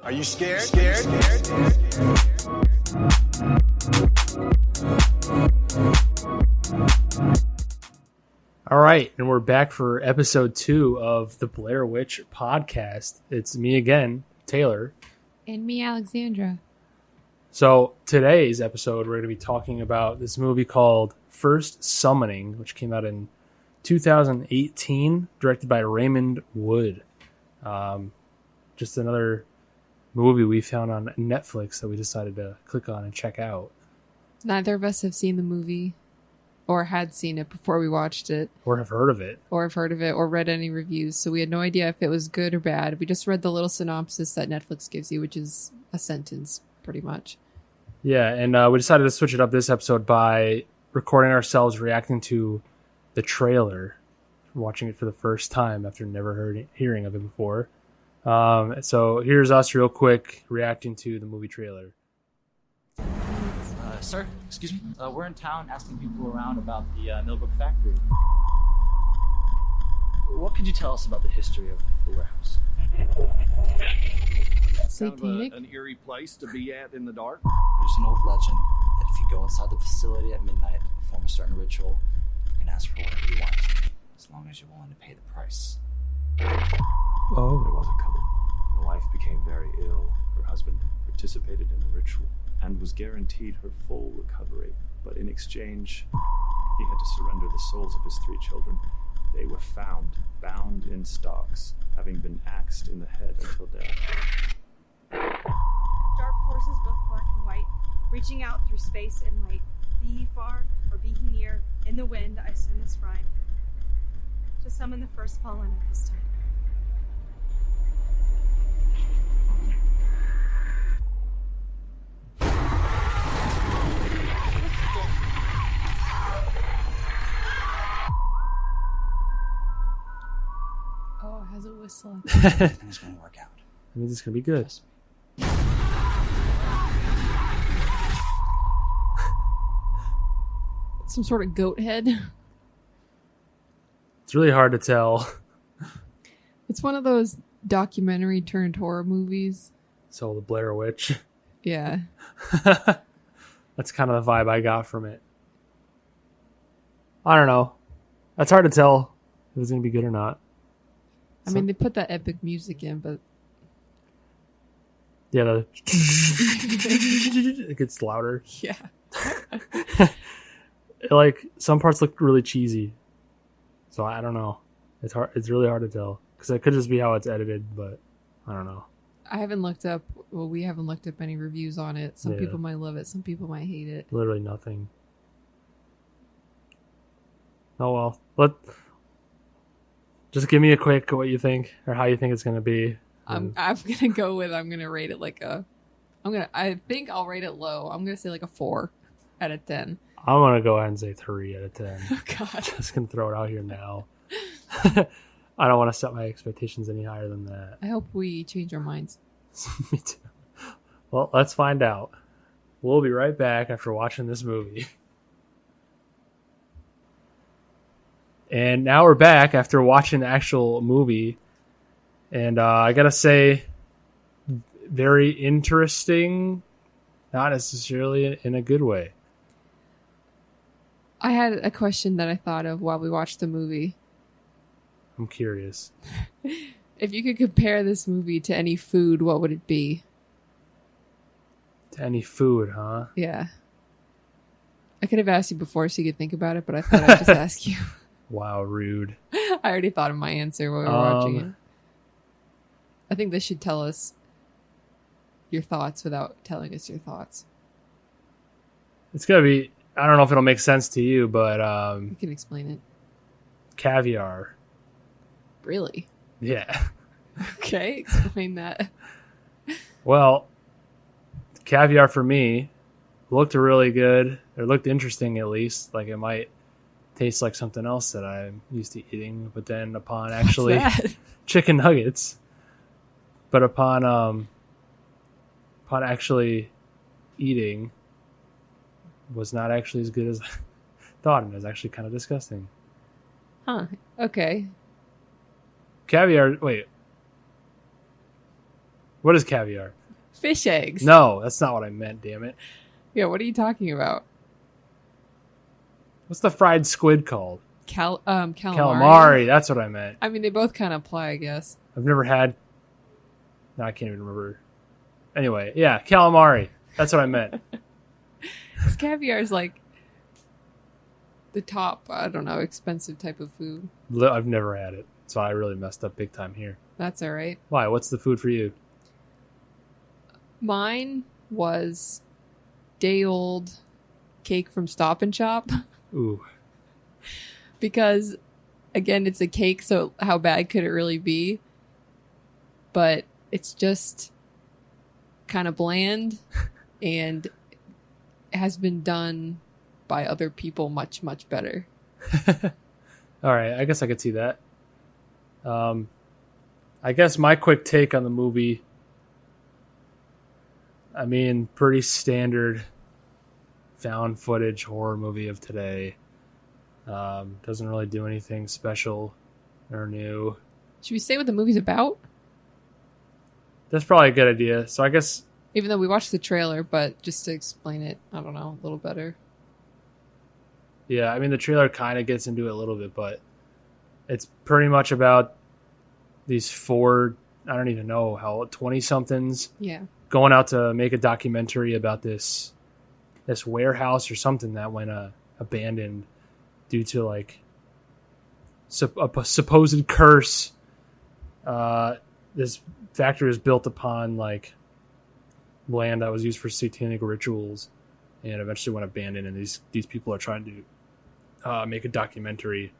Are you scared? All right, and we're back for episode 2 of the Blair Witch podcast. It's me again, Taylor. And me, Alexandra. So today's episode, we're going to be talking about this movie called First Summoning, which came out in 2018, directed by Raymond Wood. Just another movie we found on Netflix that we decided to click on and check out. Neither of us have seen the movie or had seen it before we watched it. Or have heard of it. Or read any reviews. So we had no idea if it was good or bad. We just read the little synopsis that Netflix gives you, which is a sentence, pretty much. Yeah, and we decided to switch it up this episode by recording ourselves reacting to the trailer, watching it for the first time after never hearing of it before. So here's us real quick reacting to the movie trailer. Sir, excuse me. We're in town asking people around about the Millbrook factory. What could you tell us about the history of the warehouse? Satanic? An eerie place to be at in the dark. There's an old legend that if you go inside the facility at midnight and perform a certain ritual, you can ask for whatever you want, as long as you're willing to pay the price. Oh. There was a couple. Her wife became very ill. Her husband participated in the ritual and was guaranteed her full recovery. But in exchange, he had to surrender the souls of his 3 children. They were found, bound in stocks, having been axed in the head until death. Dark forces, both black and white, reaching out through space and light. Be ye far, or be he near, in the wind I send this rhyme, to summon the first fallen at this time. Oh, it has a whistle. Everything's going to work out. I mean, this is going to be good. Some sort of goat head. It's really hard to tell. It's one of those documentary turned horror movies. So the Blair Witch. Yeah. That's kind of the vibe I got from it. I don't know. That's hard to tell if it's going to be good or not. I mean, they put that epic music in, but... Yeah, it gets louder. Yeah. Like, some parts look really cheesy. So I don't know. It's hard. It's really hard to tell. Because it could just be how it's edited, but I don't know. I haven't looked up... Well, we haven't looked up any reviews on it. Some Yeah. people might love it. Some people might hate it. Literally nothing. Oh well. Just give me a quick what you think or how you think it's going to be. I'm gonna go with I'm gonna rate it like I think I'll rate it low. I'm gonna say like a 4 out of 10. I'm going to go ahead and say 3 out of 10. Oh God. Just going to throw it out here now. I don't want to set my expectations any higher than that. I hope we change our minds. Me too. Well, let's find out. We'll be right back after watching this movie. And now we're back after watching the actual movie. And I gotta say, very interesting. Not necessarily in a good way. I had a question that I thought of while we watched the movie. I'm curious. If you could compare this movie to any food, what would it be? To any food, huh? Yeah. I could have asked you before so you could think about it, but I thought I'd just ask you. Wow, rude. I already thought of my answer while we were watching it. I think this should tell us your thoughts without telling us your thoughts. It's gonna be, I don't know if it'll make sense to you, but You can explain it. caviar. Really? Yeah. Okay, explain that. Well, caviar for me looked really good. It looked interesting, at least. Like it might taste like something else that I'm used to eating. But then upon actually chicken nuggets, but upon actually eating, was not actually as good as I thought, and it was actually kind of disgusting. Huh. Okay. Caviar. Wait. What is caviar? Fish eggs. No, that's not what I meant, damn it. Yeah, what are you talking about? What's the fried squid called? Calamari. Calamari, that's what I meant. I mean, they both kind of apply, I guess. I've never had... No, I can't even remember. Anyway, yeah, calamari. That's what I meant. Because caviar is like the top, I don't know, expensive type of food. I've never had it, so I really messed up big time here. That's all right. Why? What's the food for you? Mine was day-old cake from Stop and Shop. Ooh. Because, again, it's a cake, so how bad could it really be? But it's just kind of bland and has been done by other people much, much better. All right, I guess I could see that. I guess my quick take on the movie, I mean, pretty standard found footage horror movie of today. Doesn't really do anything special or new. Should we say what the movie's about? That's probably a good idea. So I guess... Even though we watched the trailer, but just to explain it, I don't know, a little better. Yeah, I mean, the trailer kind of gets into it a little bit, but it's pretty much about these four, I don't even know how, 20-somethings Yeah. going out to make a documentary about this warehouse or something that went abandoned due to, like, a supposed curse. This factory is built upon, like, land that was used for satanic rituals and eventually went abandoned, and these people are trying to make a documentary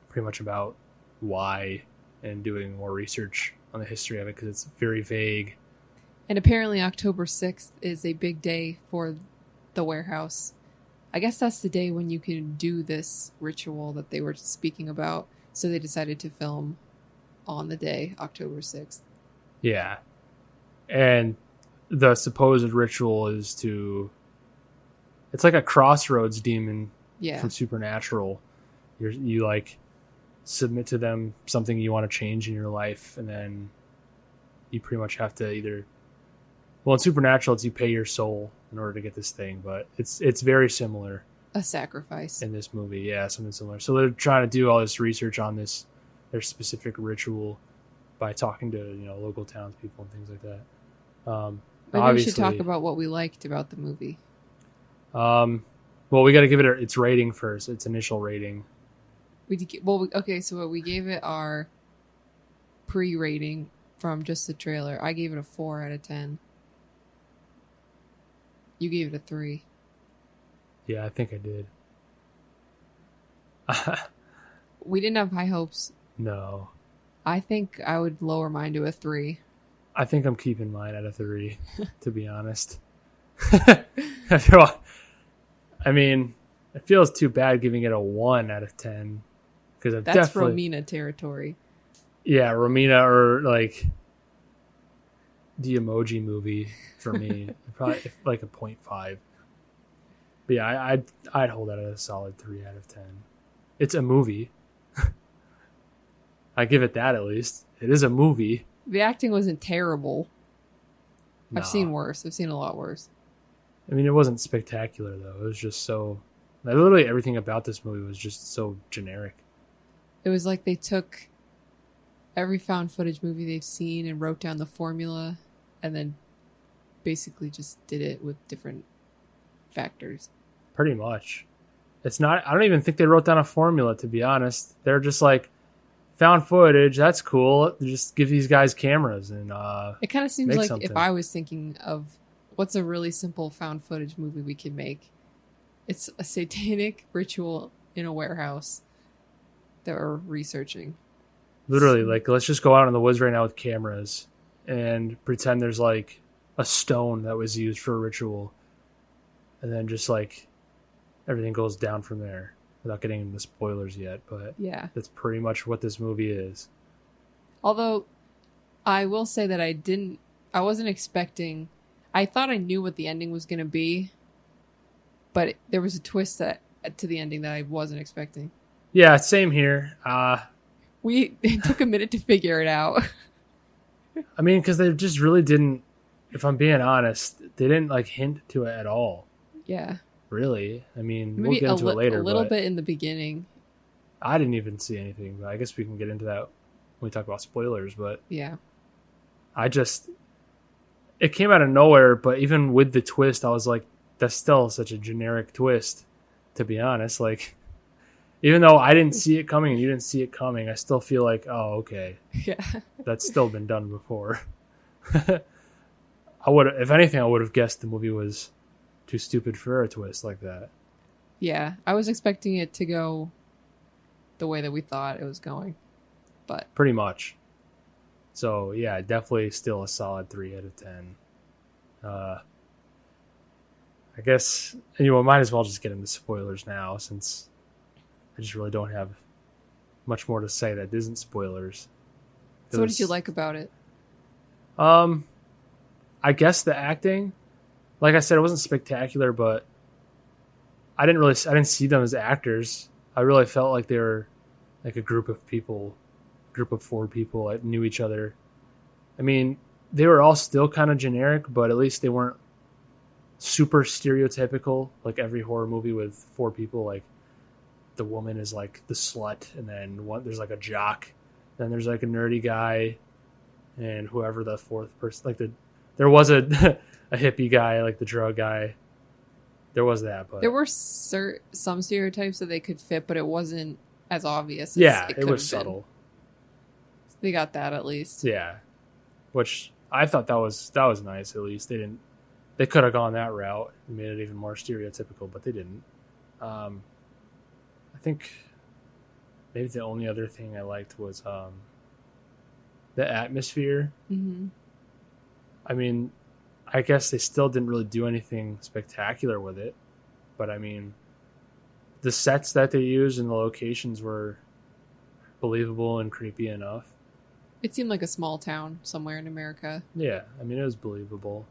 pretty much about why and doing more research on the history of it because it's very vague. And apparently October 6th is a big day for the warehouse. I guess that's the day when you can do this ritual that they were speaking about, so they decided to film on the day, October 6th. Yeah. And the supposed ritual is it's like a crossroads demon from Supernatural. You like submit to them something you want to change in your life, and then you pretty much have to either, well, in Supernatural it's you pay your soul in order to get this thing, but it's very similar. A sacrifice. In this movie, yeah, something similar. So they're trying to do all this research on their specific ritual by talking to, local townspeople and things like that. Maybe we should talk about what we liked about the movie. Well, we got to give it its rating first. Its initial rating. So we gave it our pre-rating from just the trailer. I gave it a 4 out of 10. You gave it a 3. Yeah, I think I did. We didn't have high hopes. No. I think I would lower mine to a 3. I think I'm keeping mine at a 3, to be honest. I mean, it feels too bad giving it a 1 out of 10. Because that's Romina territory. Yeah, Romina, or like the Emoji Movie for me. Probably like a 0.5. But yeah, I'd hold that at a solid 3 out of 10. It's a movie. I give it that at least. It is a movie. The acting wasn't terrible. Nah. I've seen worse. I've seen a lot worse. I mean, it wasn't spectacular, though. It was just so... literally everything about this movie was just so generic. It was like they took every found footage movie they've seen and wrote down the formula and then basically just did it with different factors. Pretty much. It's not... I don't even think they wrote down a formula, to be honest. They're just like, found footage, that's cool. Just give these guys cameras and it kind of seems like something. If I was thinking of what's a really simple found footage movie we could make, it's a satanic ritual in a warehouse that we're researching. Literally, like, let's just go out in the woods right now with cameras and pretend there's like a stone that was used for a ritual, and then just like everything goes down from there. Without getting into spoilers yet, but yeah, that's pretty much what this movie is. Although, I will say that I wasn't expecting, I thought I knew what the ending was going to be, but there was a twist to the ending that I wasn't expecting. Yeah, same here. It took a minute to figure it out. I mean, because they just really didn't, if I'm being honest, they didn't like hint to it at all. Yeah. Really. I mean, Maybe we'll get into it later. A little but bit in the beginning. I didn't even see anything, but I guess we can get into that when we talk about spoilers. But Yeah. it came out of nowhere, but even with the twist, I was like, that's still such a generic twist, to be honest. Like, even though I didn't see it coming and you didn't see it coming, I still feel like, oh, okay. Yeah. That's still been done before. If anything, I would have guessed the movie was too stupid for a twist like that. Yeah. I was expecting it to go the way that we thought it was going, but Pretty much. So, yeah, definitely still a solid 3 out of 10. I guess, might as well just get into spoilers now, since I just really don't have much more to say that isn't spoilers. So what did you like about it? I guess the acting, like I said, it wasn't spectacular, but I didn't see them as actors. I really felt like they were like a group of 4 people that knew each other. I mean, they were all still kind of generic, but at least they weren't super stereotypical, like every horror movie with 4 people. Like, the woman is like the slut, and then there's like a jock, then there's like a nerdy guy, and whoever the 4th person, like there was a a hippie guy, like the drug guy. There was that, but There were some stereotypes that they could fit, but it wasn't as obvious. Yeah, it it was subtle. They got that at least. Yeah, which I thought that was nice. At least they could have gone that route and made it even more stereotypical, but they didn't. I think maybe the only other thing I liked was the atmosphere. Mm-hmm. I mean, I guess they still didn't really do anything spectacular with it, but I mean, the sets that they used and the locations were believable and creepy enough. It seemed like a small town somewhere in America. Yeah, I mean, it was believable.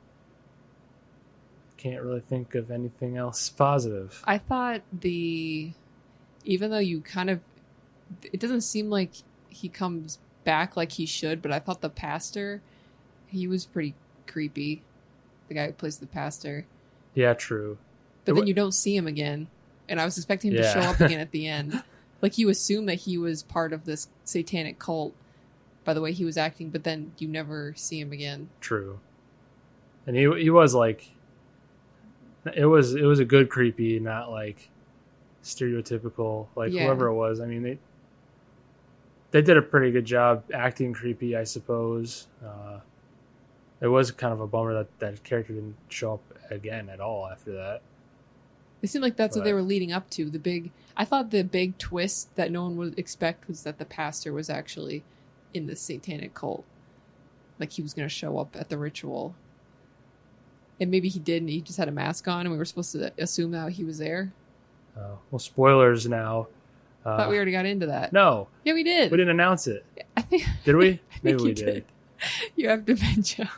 Can't really think of anything else positive. I thought even though it doesn't seem like he comes back like he should, but I thought the pastor, he was pretty creepy. The guy who plays the pastor. Yeah, true. But then you don't see him again. And I was expecting him to show up again at the end. Like, you assume that he was part of this satanic cult by the way he was acting, but then you never see him again. True. And he was like, it was a good creepy, not like stereotypical, like whoever it was. I mean, they did a pretty good job acting creepy, I suppose. It was kind of a bummer that character didn't show up again at all after that. It seemed like that's what they were leading up to. I thought the big twist that no one would expect was that the pastor was actually in the satanic cult. Like, he was going to show up at the ritual. And maybe he did, and he just had a mask on, and we were supposed to assume that he was there. Well, spoilers now. I thought we already got into that. No. Yeah, we did. We didn't announce it. I think. Did we? I think Maybe we you did. You have dementia.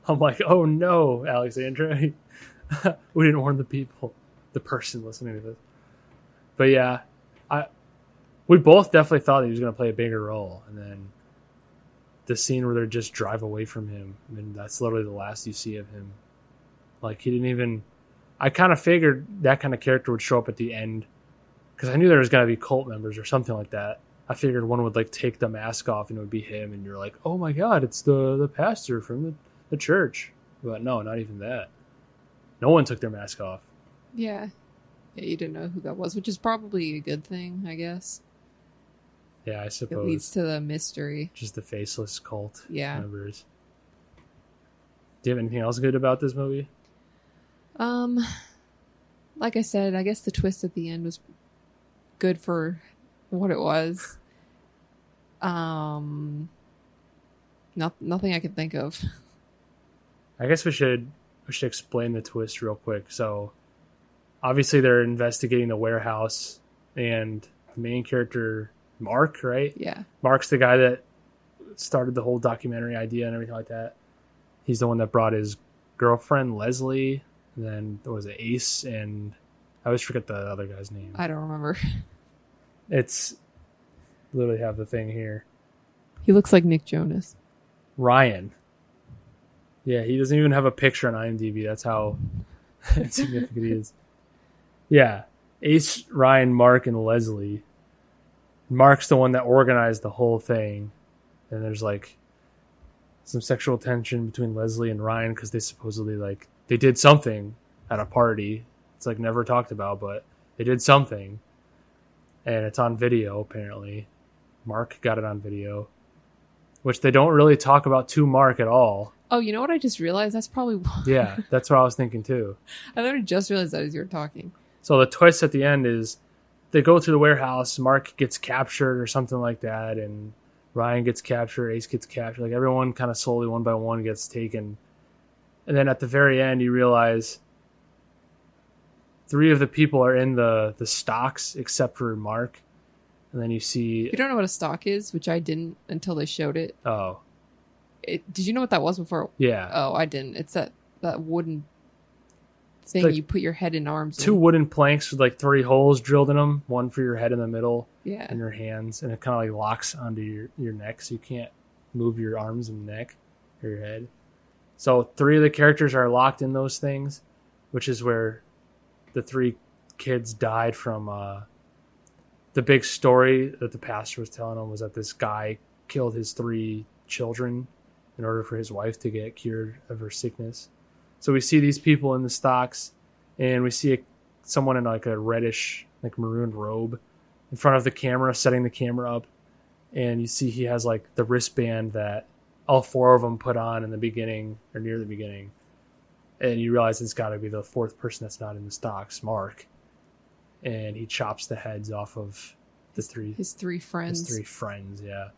I'm like, oh no, Alexandra. We didn't warn the people, the person listening to this. But yeah, we both definitely thought he was going to play a bigger role. And then the scene where they just drive away from him, I mean, that's literally the last you see of him. Like, he didn't even... I kind of figured that kind of character would show up at the end, because I knew there was going to be cult members or something like that. I figured one would like take the mask off and it would be him, and you're like, oh my god, it's the pastor from the church. But no, not even that. No one took their mask off. Yeah, you didn't know who that was, which is probably a good thing, I guess. Yeah, I suppose. It leads to the mystery. Just the faceless cult members. Do you have anything else good about this movie? Like I said, I guess the twist at the end was good for what it was. Nothing I can think of. I guess we should explain the twist real quick. So, obviously they're investigating the warehouse, and the main character, Mark, right? Yeah. Mark's the guy that started the whole documentary idea and everything like that. He's the one that brought his girlfriend, Leslie, and then there was Ace, and I always forget the other guy's name. I don't remember. It's literally have the thing here. He looks like Nick Jonas. Ryan. Yeah, he doesn't even have a picture on IMDb. That's how insignificant he is. Yeah. Ace, Ryan, Mark, and Leslie. Mark's the one that organized the whole thing. And there's like some sexual tension between Leslie and Ryan because they supposedly like they did something at a party. It's like never talked about, but they did something. And it's on video, apparently. Mark got it on video. Which they don't really talk about to Mark at all. Oh, you know what I just realized? That's probably why. Yeah, that's what I was thinking too. I literally just realized that as you were talking. So the twist at the end is they go through the warehouse, Mark gets captured or something like that, and Ryan gets captured, Ace gets captured. Like everyone kind of slowly, one by one, gets taken. And then at the very end, you realize 3 of the people are in the stocks except for Mark. And then you see... You don't know what a stock is, which I didn't until they showed it. Oh. Did you know what that was before? Yeah. Oh, I didn't. It's that wooden thing like you put your head and arms 2 in. wooden planks with like 3 holes drilled in them. One for your head in the middle. Yeah. And your hands. And it kind of like locks onto your neck so you can't move your arms and neck or your head. So 3 of the characters are locked in those things, which is where the 3 kids died from... the big story that the pastor was telling them was that this guy killed his 3 children in order for his wife to get cured of her sickness. So we see these people in the stocks, and we see someone in like a reddish, like maroon robe in front of the camera, setting the camera up. And you see he has like the wristband that all 4 of them put on in the beginning or near the beginning. And you realize it's got to be the 4th person that's not in the stocks, Mark. And he chops the heads off of his 3 friends. His 3 friends, yeah.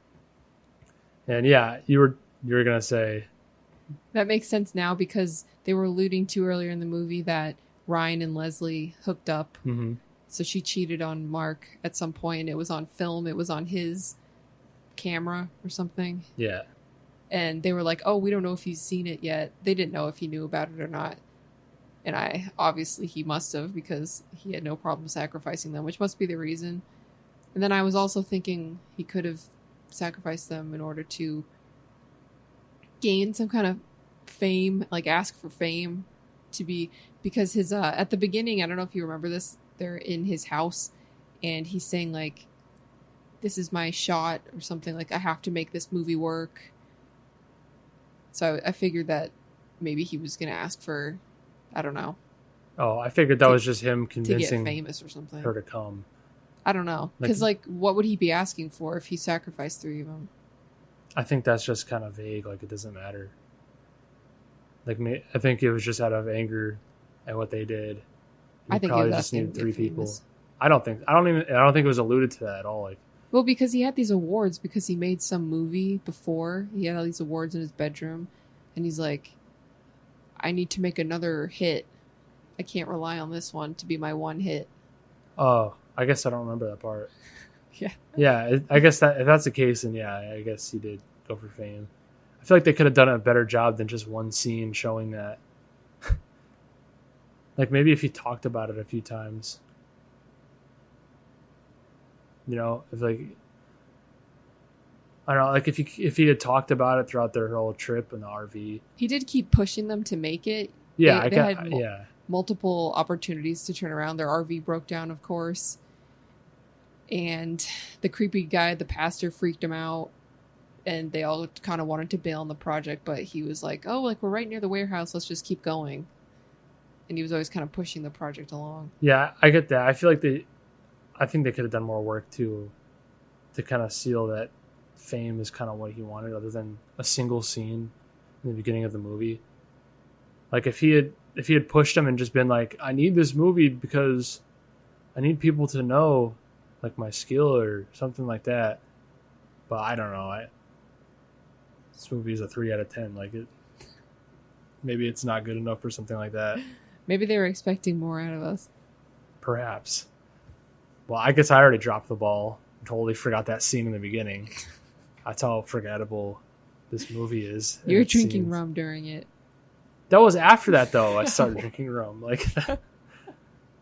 And yeah, you were gonna say that makes sense now because they were alluding to earlier in the movie that Ryan and Leslie hooked up. Mm-hmm. So she cheated on Mark at some point. It was on film. It was on his camera or something. Yeah. And they were like, "Oh, we don't know if he's seen it yet." They didn't know if he knew about it or not. And obviously he must have because he had no problem sacrificing them, which must be the reason. And then I was also thinking he could have sacrificed them in order to gain some kind of fame, like ask for fame to be, because his, at the beginning, I don't know if you remember this, they're in his house and he's saying like, "This is my shot," or something like, "I have to make this movie work." So I figured that maybe he was going to ask for, I don't know. Oh, I figured that was just him convincing to get famous or something. her to come. I don't know. Because, like, what would he be asking for if he sacrificed 3 of them? I think that's just kind of vague. Like, it doesn't matter. Like, I think it was just out of anger at what they did. I think probably it was just needed 3 people. Famous. I don't think it was alluded to that at all. Like, well, because he had these awards because he made some movie before. He had all these awards in his bedroom, and he's like, "I need to make another hit. I can't rely on this one to be my one hit." Oh, I guess I don't remember that part. Yeah. Yeah, I guess that if that's the case, then yeah, I guess he did go for fame. I feel like they could have done a better job than just one scene showing that. Like maybe if he talked about it a few times. You know, if like I don't know, like if he had talked about it throughout their whole trip in the RV. He did keep pushing them to make it. Yeah, they had multiple opportunities to turn around. Their RV broke down, of course. And the creepy guy, the pastor, freaked him out. And they all kind of wanted to bail on the project, but he was like, "Oh, like we're right near the warehouse. Let's just keep going." And he was always kind of pushing the project along. Yeah, I get that. I feel like I think they could have done more work to kind of seal that fame is kind of what he wanted, other than a single scene in the beginning of the movie. Like if he had pushed him and just been like, "I need this movie because I need people to know like my skill," or something like that. But I don't know. This movie is a 3 out of 10. Like maybe it's not good enough for something like that. Maybe they were expecting more out of us. Perhaps. Well, I guess I already dropped the ball. Totally forgot that scene in the beginning. That's how forgettable this movie is. You were drinking rum during it. That was after that, though. I started drinking rum. Like,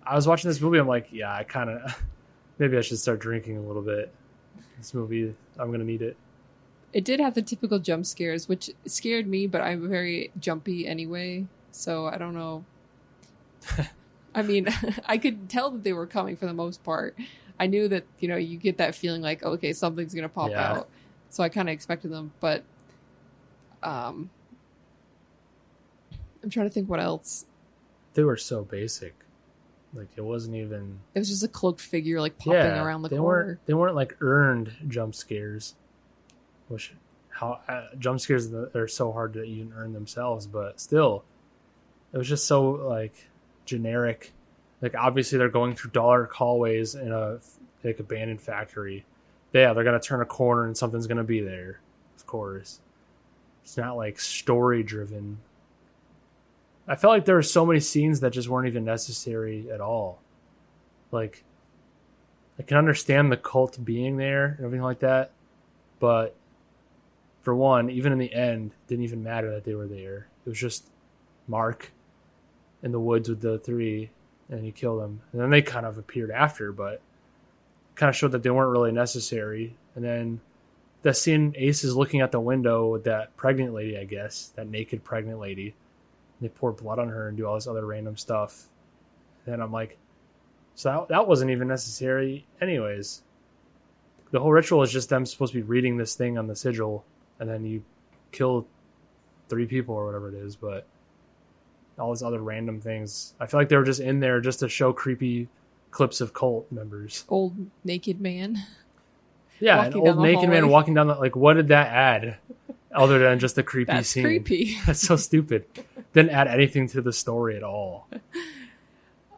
I was watching this movie. I'm like, yeah, I kind of maybe I should start drinking a little bit. This movie, I'm gonna need it. It did have the typical jump scares, which scared me, but I'm very jumpy anyway, so I don't know. I mean, I could tell that they were coming for the most part. I knew that, you get that feeling like, okay, something's going to pop out. So I kind of expected them, but I'm trying to think what else. They were so basic. Like, it wasn't even... It was just a cloaked figure, like, popping around the corner. They weren't, like, earned jump scares. Jump scares are so hard to even earn themselves, but still, it was just so, like, generic. Like, obviously they're going through dark hallways in a, like, abandoned factory. Yeah, they're going to turn a corner and something's going to be there, of course. It's not, like, story-driven. I felt like there were so many scenes that just weren't even necessary at all. Like, I can understand the cult being there and everything like that, but for one, even in the end, it didn't even matter that they were there. It was just Mark in the woods with the three, and he killed them. And then they kind of appeared after, but kind of showed that they weren't really necessary. And then the scene, Ace is looking at the window with that pregnant lady, I guess, that naked pregnant lady. They pour blood on her and do all this other random stuff. And I'm like, so that wasn't even necessary anyways. The whole ritual is just them supposed to be reading this thing on the sigil, and then you kill 3 people or whatever it is, but all these other random things. I feel like they were just in there just to show creepy clips of cult members. Old naked man. Yeah, an old naked man walking down like, what did that add? Other than just the creepy That's scene. Creepy. That's so stupid. Didn't add anything to the story at all.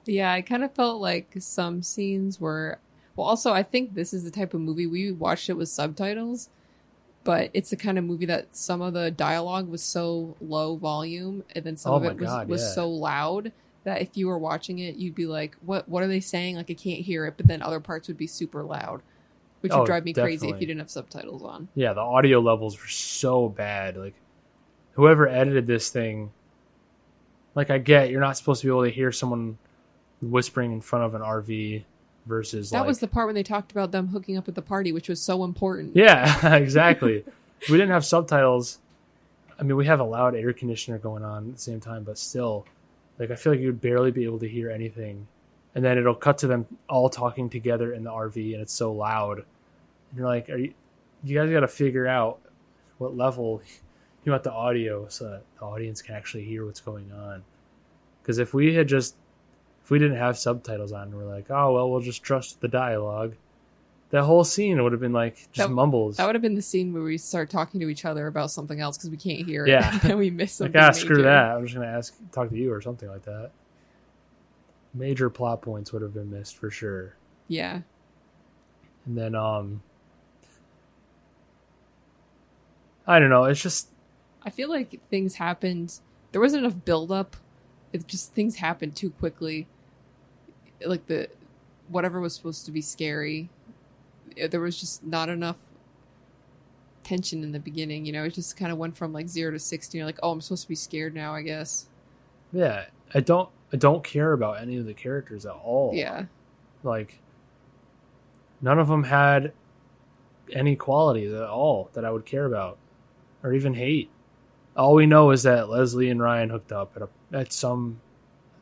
Yeah, I kind of felt like some scenes were... Well, also, I think this is the type of movie, we watched it with subtitles, but it's the kind of movie that some of the dialogue was so low volume, and then some of it was so loud that if you were watching it, you'd be like, what are they saying? Like, I can't hear it, but then other parts would be super loud, which would drive me crazy if you didn't have subtitles on. Yeah, the audio levels were so bad. Like, whoever edited this thing, like, I get you're not supposed to be able to hear someone whispering in front of an RV versus that was the part when they talked about them hooking up at the party, which was so important. Yeah, exactly. If we didn't have subtitles, I mean, we have a loud air conditioner going on at the same time, but still, like, I feel like you would barely be able to hear anything. And then it'll cut to them all talking together in the RV, and it's so loud. And you're like, you guys got to figure out what level you want the audio so that the audience can actually hear what's going on. Because if we didn't have subtitles on, we're like, oh, well, we'll just trust the dialogue. That whole scene would have been like just mumbles. That would have been the scene where we start talking to each other about something else because we can't hear it. Yeah. And then we miss something. Like, screw that. I'm just going to talk to you or something like that. Major plot points would have been missed for sure. Yeah. And then, I don't know. It's just... I feel like things happened. There wasn't enough build-up. It just, things happened too quickly. Like, whatever was supposed to be scary, there was just not enough tension in the beginning. It just kind of went from like 0 to 60. You're like, oh, I'm supposed to be scared now, I guess. Yeah, I don't care about any of the characters at all. Yeah. Like, none of them had any qualities at all that I would care about or even hate. All we know is that Leslie and Ryan hooked up at some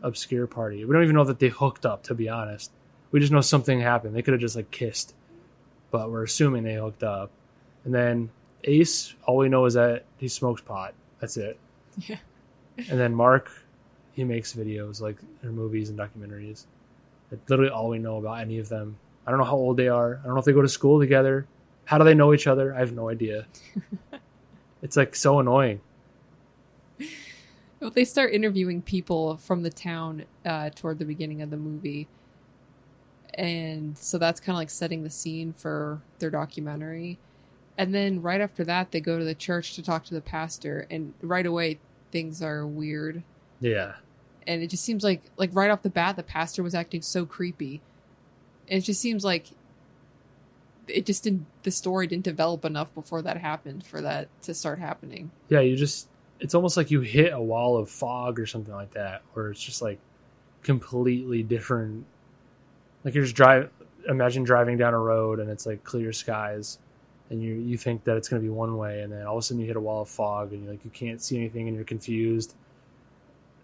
obscure party. We don't even know that they hooked up, to be honest. We just know something happened. They could have just like kissed, but we're assuming they hooked up. And then Ace, all we know is that he smokes pot. That's it. Yeah. And then Mark, he makes videos like or movies and documentaries. That's literally all we know about any of them. I don't know how old they are. I don't know if they go to school together. How do they know each other? I have no idea. It's like so annoying. Well, they start interviewing people from the town toward the beginning of the movie. And so that's kind of like setting the scene for their documentary. And then right after that, they go to the church to talk to the pastor. And right away, things are weird. Yeah. And it just seems like right off the bat, the pastor was acting so creepy. And it just seems like the story didn't develop enough before that happened for that to start happening. Yeah, it's almost like you hit a wall of fog or something like that, where it's just like completely different. Like you're just imagine driving down a road and it's like clear skies and you think that it's going to be one way, and then all of a sudden you hit a wall of fog, and you can't see anything, and you're confused.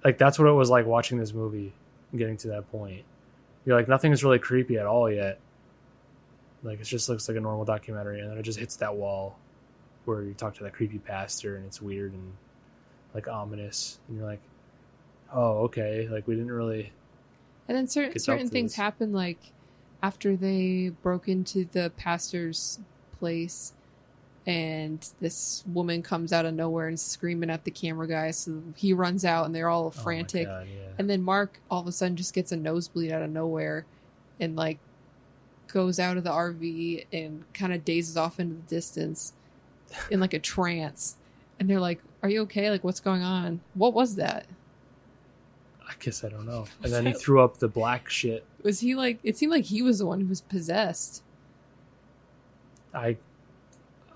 Like, that's what it was like watching this movie and getting to that point. You're like, nothing's really creepy at all yet. Like, it just looks like a normal documentary, and then it just hits that wall where you talk to that creepy pastor, and it's weird and like ominous, and you're like, oh, okay, like we didn't really. And then certain things happen, like after they broke into the pastor's place, and this woman comes out of nowhere and screaming at the camera guy, so he runs out, and they're all frantic. Oh my God, yeah. And then Mark all of a sudden just gets a nosebleed out of nowhere, and like goes out of the RV and kind of dazes off into the distance in like a trance. And they're like, "Are you okay? Like, what's going on? What was that?" I guess I don't know. And then he threw up the black shit. Was he like? It seemed like he was the one who was possessed.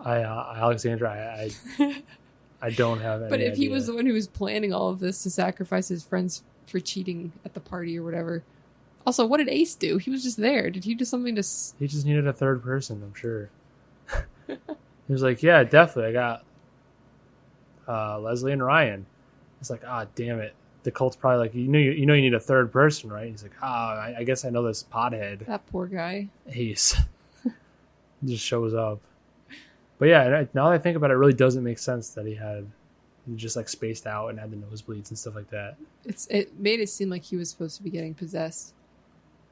Alexandra, I don't have any But if he idea. was the one who was planning all of this to sacrifice his friends for cheating at the party or whatever. Also, what did Ace do? He was just there. Did he do something to... He just needed a third person, I'm sure. He was like, yeah, definitely. I got Leslie and Ryan. It's like, damn it. The cult's probably like, you know you need a third person, right? He's like, I guess I know this pothead. That poor guy. Ace. Just shows up. But yeah, now that I think about it, it really doesn't make sense that he just like spaced out and had the nosebleeds and stuff like that. It made it seem like he was supposed to be getting possessed.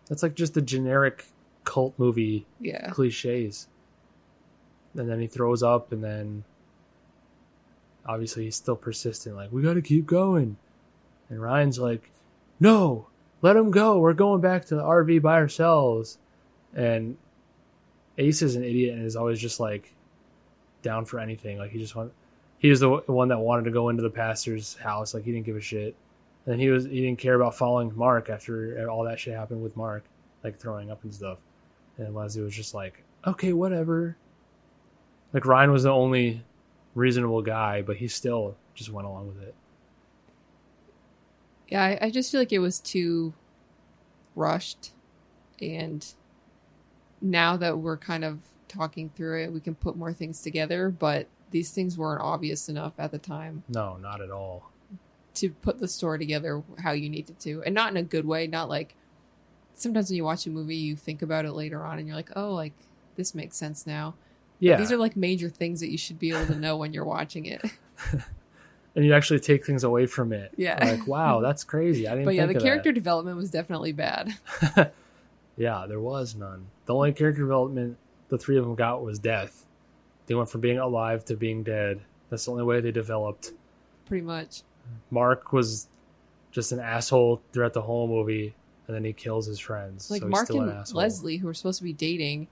That's like just the generic cult movie cliches. And then he throws up, and then obviously he's still persistent, like, we got to keep going. And Ryan's like, no, let him go. We're going back to the RV by ourselves. And Ace is an idiot and is always just like down for anything. Like, he was the one that wanted to go into the pastor's house. Like, he didn't give a shit. And he didn't care about following Mark after all that shit happened with Mark, like throwing up and stuff. And Leslie was just like, okay, whatever. Like, Ryan was the only reasonable guy, but he still just went along with it. Yeah, I just feel like it was too rushed. And now that we're kind of talking through it, we can put more things together, but these things weren't obvious enough at the time. No, not at all. To put the story together how you needed to. And not in a good way, not like sometimes when you watch a movie, you think about it later on and you're like, oh, like this makes sense now. Yeah. But these are like major things that you should be able to know when you're watching it. And you actually take things away from it. Yeah. Like, wow, that's crazy. I didn't But yeah, think the of character development was definitely bad. Yeah, there was none. The only character development the three of them got was death. They went from being alive to being dead. That's the only way they developed. Pretty much. Mark was just an asshole throughout the whole movie, and then he kills his friends. Like, so he's Mark still an and asshole. Leslie, who were supposed to be dating,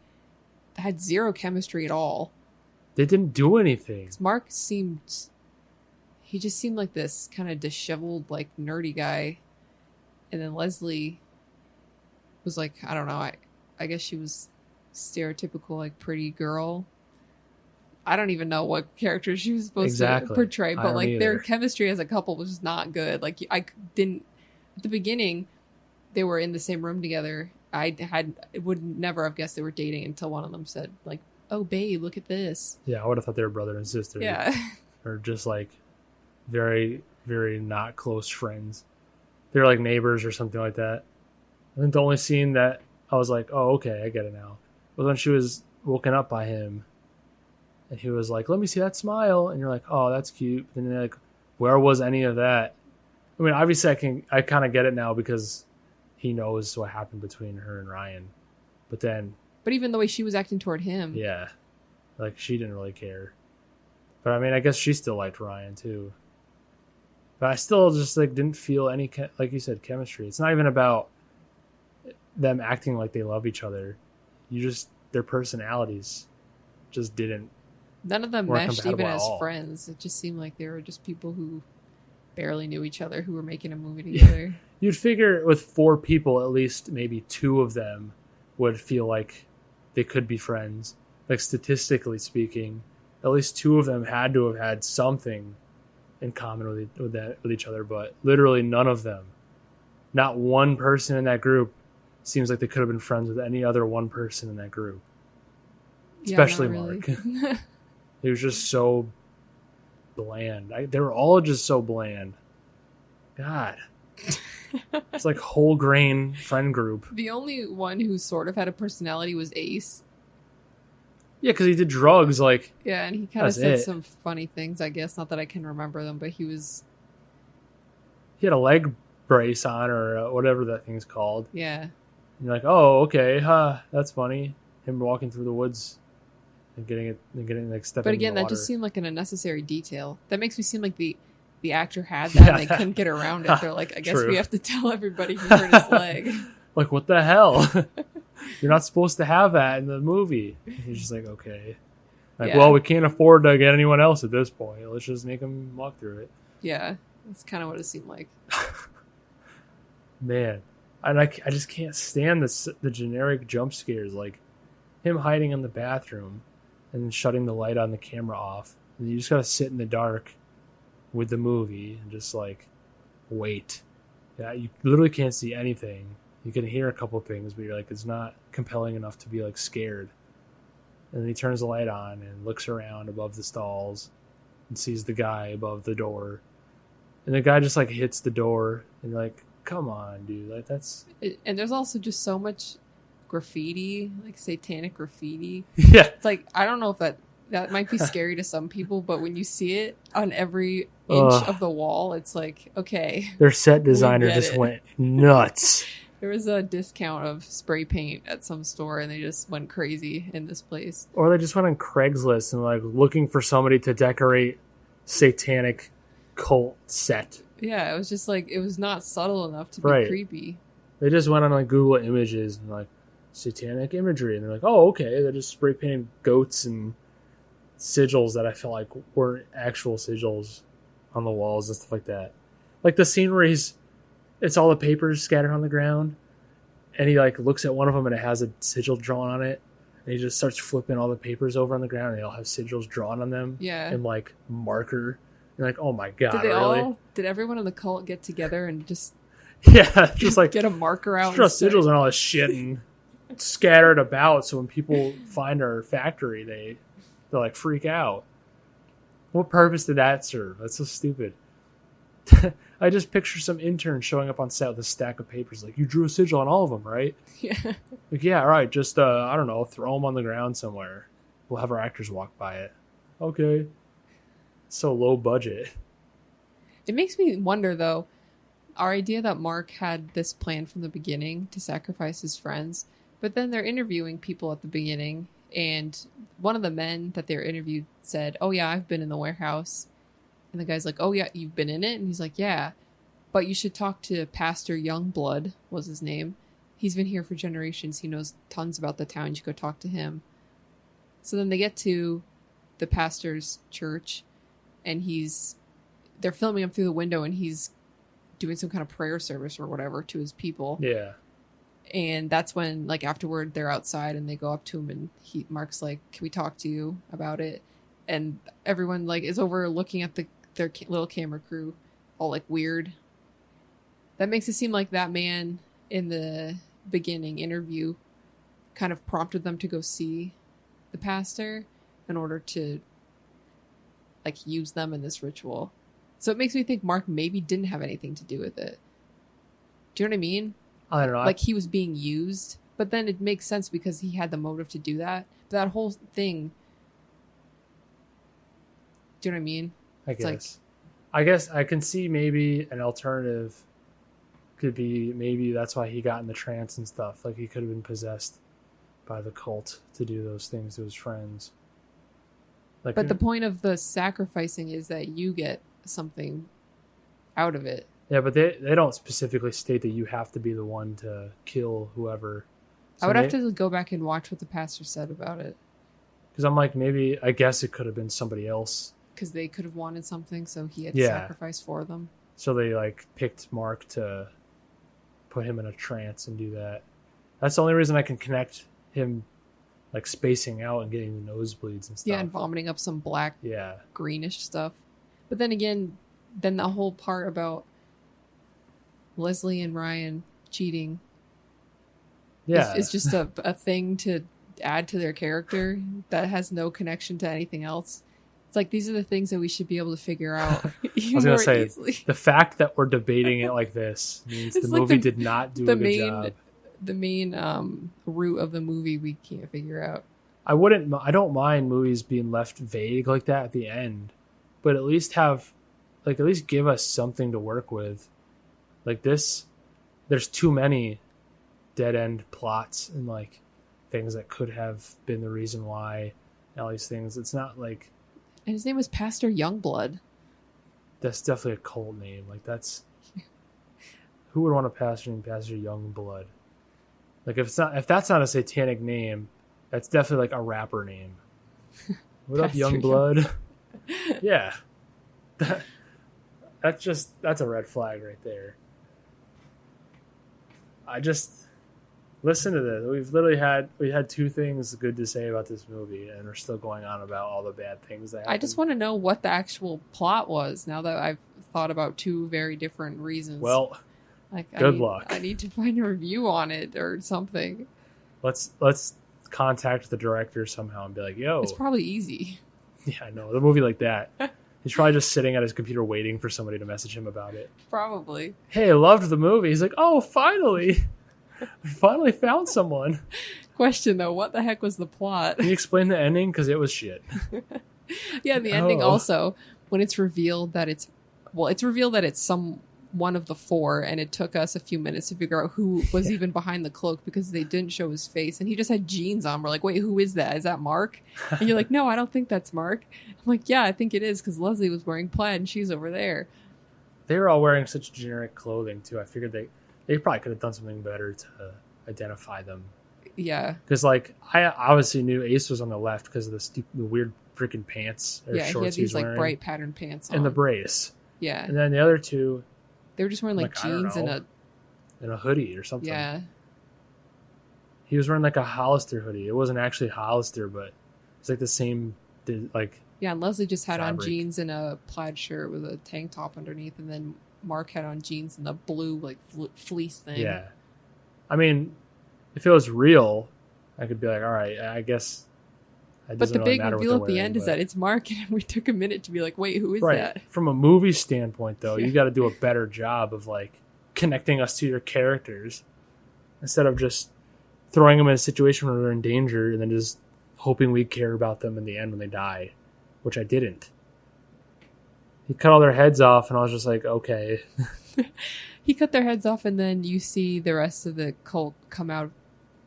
had zero chemistry at all. They didn't do anything. Mark he just seemed like this kind of disheveled, like, nerdy guy. And then Leslie was like, I don't know, I guess she was stereotypical, like, pretty girl. I don't even know what character she was supposed to portray, but like their chemistry as a couple was just not good. Like, I didn't, at the beginning, they were in the same room together. Would never have guessed they were dating until one of them said, like, oh, babe, look at this. Yeah, I would have thought they were brother and sister. Yeah. Or just like very, very not close friends. They're like neighbors or something like that. I think the only scene that I was like, oh, okay, I get it now, was when she was woken up by him. And he was like, let me see that smile. And you're like, oh, that's cute. And then like, where was any of that? I mean, obviously I kind of get it now because he knows what happened between her and Ryan. But even the way she was acting toward him. Yeah. Like, she didn't really care. But I mean, I guess she still liked Ryan too. But I still just like didn't feel any, like you said, chemistry. It's not even about them acting like they love each other. Their personalities just didn't. None of them meshed even as friends. It just seemed like they were just people who barely knew each other who were making a movie together. You'd figure with 4 people, at least maybe 2 of them would feel like they could be friends. Like, statistically speaking, at least 2 of them had to have had something in common with each other, but literally none of them. Not one person in that group seems like they could have been friends with any other one person in that group. especially not really. Mark. He was just so bland. They were all just so bland. God. It's like whole grain friend group. The only one who sort of had a personality was Ace. Yeah, because he did drugs. Like, Yeah, and he kind of That's said it. some funny things, I guess. Not that I can remember them, but he had a leg brace on or whatever that thing's called. yeah. And you're like, oh, okay, that's funny. Him walking through the woods and getting like stepping. But again, in the that water. just seemed like an unnecessary detail. That makes me seem like the actor had that and they couldn't get around it. They're like, I guess True. we have to tell everybody he hurt his leg. Like, what the hell? You're not supposed to have that in the movie. He's just like, okay. Like, Yeah. well, we can't afford to get anyone else at this point. Let's just make him walk through it. Yeah, that's kind of what it seemed like. Man. And I just can't stand the generic jump scares. Like, him hiding in the bathroom and then shutting the light on the camera off. And you just gotta sit in the dark with the movie and just, like, wait. Yeah, you literally can't see anything. You can hear a couple things, but you're like, it's not compelling enough to be, like, scared. And then he turns the light on and looks around above the stalls and sees the guy above the door. And the guy just, like, hits the door and you're like, come on, dude. Like, that's... And there's also just so much graffiti, like satanic graffiti. Yeah. It's like, I don't know if that might be scary to some people, but when you see it on every inch Ugh. of the wall, it's like, okay. Their set designer get just it. went nuts. There was a discount of spray paint at some store and they just went crazy in this place. Or they just went on Craigslist and, like, looking for somebody to decorate satanic cult set. Yeah, it was just like, it was not subtle enough to be Right. creepy. They just went on, like, Google Images and, like, satanic imagery. And they're like, oh, okay. They just spray painted goats and sigils that I felt like weren't actual sigils on the walls and stuff like that. Like the scene where it's all the papers scattered on the ground and he, like, looks at one of them and it has a sigil drawn on it. And he just starts flipping all the papers over on the ground and they all have sigils drawn on them. Yeah. And, like, marker. You're like, oh my God, really? Did everyone in the cult get together and just Yeah, just like get a marker out? draw and say- sigils and all this shit and scattered about, so when people find our factory, they like freak out. What purpose did that serve? That's so stupid. I just picture some intern showing up on set with a stack of papers, like, you drew a sigil on all of them, right? Yeah. Like, yeah, all right, just I don't know, throw them on the ground somewhere. We'll have our actors walk by it. Okay. So low budget. It makes me wonder, though, our idea that Mark had this plan from the beginning to sacrifice his friends, but then they're interviewing people at the beginning, and one of the men that they're interviewed said, oh yeah, I've been in the warehouse. And the guy's like, oh yeah, you've been in it? And he's like, yeah, but you should talk to Pastor Youngblood, was his name. He's been here for generations. He knows tons about the town. You should go talk to him. So then they get to the pastor's church, and they're filming him through the window, and he's doing some kind of prayer service or whatever to his people. Yeah. And that's when, like, afterward, they're outside and they go up to him, and Mark's like, can we talk to you about it? And everyone, like, is over looking at their little camera crew, all, like, weird. That makes it seem like that man in the beginning interview kind of prompted them to go see the pastor in order to, like, use them in this ritual. So it makes me think Mark maybe didn't have anything to do with it. Do you know what I mean? I don't know. Like, he was being used, but then it makes sense because he had the motive to do that. But that whole thing, do you know what I mean? I It's guess. I guess I can see maybe an alternative could be maybe that's why he got in the trance and stuff. Like, he could have been possessed by the cult to do those things to his friends. Like, But the point of the sacrificing is that you get something out of it. yeah, but they don't specifically state that you have to be the one to kill whoever. I would have to go back and watch what the pastor said about it. Because I'm like, maybe, I guess it could have been somebody else. Because they could have wanted something, so he had to Yeah. sacrifice for them. So they, like, picked Mark to put him in a trance and do that. That's the only reason I can connect him, like, spacing out and getting the nosebleeds and stuff. Yeah, and vomiting up some black, Yeah. greenish stuff. But then again, then the whole part about Leslie and Ryan cheating Yeah. is just a thing to add to their character that has no connection to anything else. It's like these are the things that we should be able to figure out. I was going to say, easily. The fact that we're debating it like this means It's the like movie did not do a good job. The main root of the movie we can't figure out. I don't mind movies being left vague like that at the end, but at least give us something to work with. Like this, there's too many dead end plots and like things that could have been the reason why all these things. It's not like. And his name was Pastor Youngblood. That's definitely a cult name. Like that's who would want a pastor named Pastor Youngblood? Like if that's not a satanic name, that's definitely like a rapper name. What up, Youngblood? Yeah, that's a red flag right there. I just listen to this. We had two things good to say about this movie, and we're still going on about all the bad things that happened. I just want to know what the actual plot was now that I've thought about two very different reasons. Well, like good luck. I need to find a review on it or something. Let's contact the director somehow and be like, yo. It's probably easy. Yeah, I know. The movie like that. He's probably just sitting at his computer waiting for somebody to message him about it. Probably. Hey, I loved the movie. He's like, oh, finally. We finally found someone. Question, though. What the heck was the plot? Can you explain the ending? Because it was shit. Yeah, the ending also, when it's revealed that it's revealed that it's one of the four, and it took us a few minutes to figure out who was even behind the cloak because they didn't show his face, and he just had jeans on. We're like, wait, who is that? Is that Mark? And you're like, no, I don't think that's Mark. I'm like, yeah, I think it is because Leslie was wearing plaid and she's over there. They were all wearing such generic clothing, too. I figured they probably could have done something better to identify them. Yeah. Because, like, I obviously knew Ace was on the left because of the weird freaking pants or shorts he had these, like, wearing. bright patterned pants on. And the brace. Yeah. And then the other two... They were just wearing, like jeans and a hoodie or something. Yeah. He was wearing, like, a Hollister hoodie. It wasn't actually Hollister, but it's, like, the same, like... Yeah, and Leslie just had fabric. on jeans and a plaid shirt with a tank top underneath, and then Mark had on jeans and the blue like fleece thing. Yeah, I mean, if it was real, I could be like, all right, I guess. But the big reveal at the end is that it's Mark, and we took a minute to be like, wait, who is that? From a movie standpoint, though, you got to do a better job of like connecting us to your characters instead of just throwing them in a situation where they're in danger and then just hoping we care about them in the end when they die, which I didn't. He cut all their heads off, and I was just like, okay. He cut their heads off, and then you see the rest of the cult come out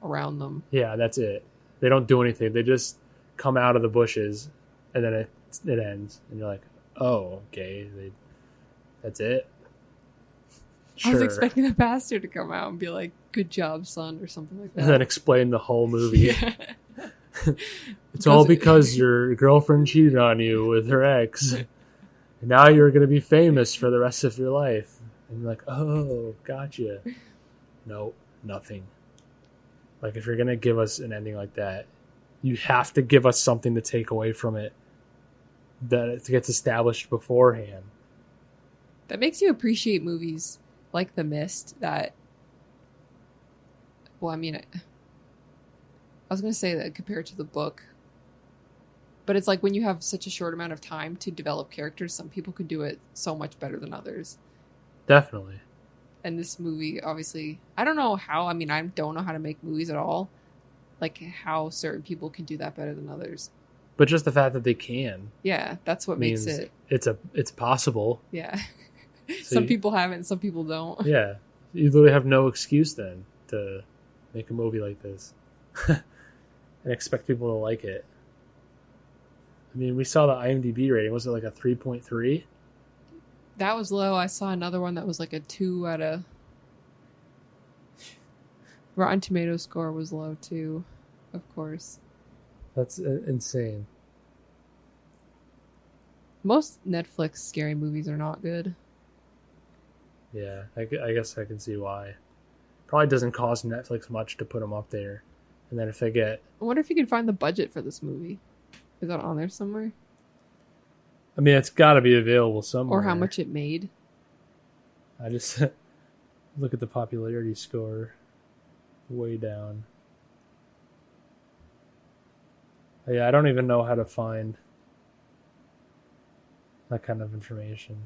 around them. Yeah, that's it. They don't do anything. They just come out of the bushes, and then it ends. And you're like, oh, okay. That's it? Sure. I was expecting the pastor to come out and be like, good job, son, or something like that. And then explain the whole movie. Yeah. It's all because your girlfriend cheated on you with her ex. And now you're going to be famous for the rest of your life. And you're like, oh, gotcha. Nope, nothing. Like, if you're going to give us an ending like that, you have to give us something to take away from it that gets established beforehand. That makes you appreciate movies like The Mist that... Well, I mean... I was going to say that compared to the book, but it's like when you have such a short amount of time to develop characters, some people can do it so much better than others. Definitely. And this movie, obviously, I don't know how, I mean, I don't know how to make movies at all. Like how certain people can do that better than others. But just the fact that they can. Yeah, that's what makes it. It's possible. Yeah. So some people have it and some people don't. Yeah. You literally have no excuse then to make a movie like this. And expect people to like it. I mean, we saw the IMDb rating. Was it like a 3.3? That was low. I saw another one that was like a 2 out of... Rotten Tomatoes score was low too, of course. That's insane. Most Netflix scary movies are not good. Yeah, I guess I can see why. Probably doesn't cost Netflix much to put them up there. And then if they get... I wonder if you can find the budget for this movie. Is that on there somewhere? I mean, it's got to be available somewhere. Or how much it made. I just look at the popularity score. Way down. Yeah, I don't even know how to find that kind of information.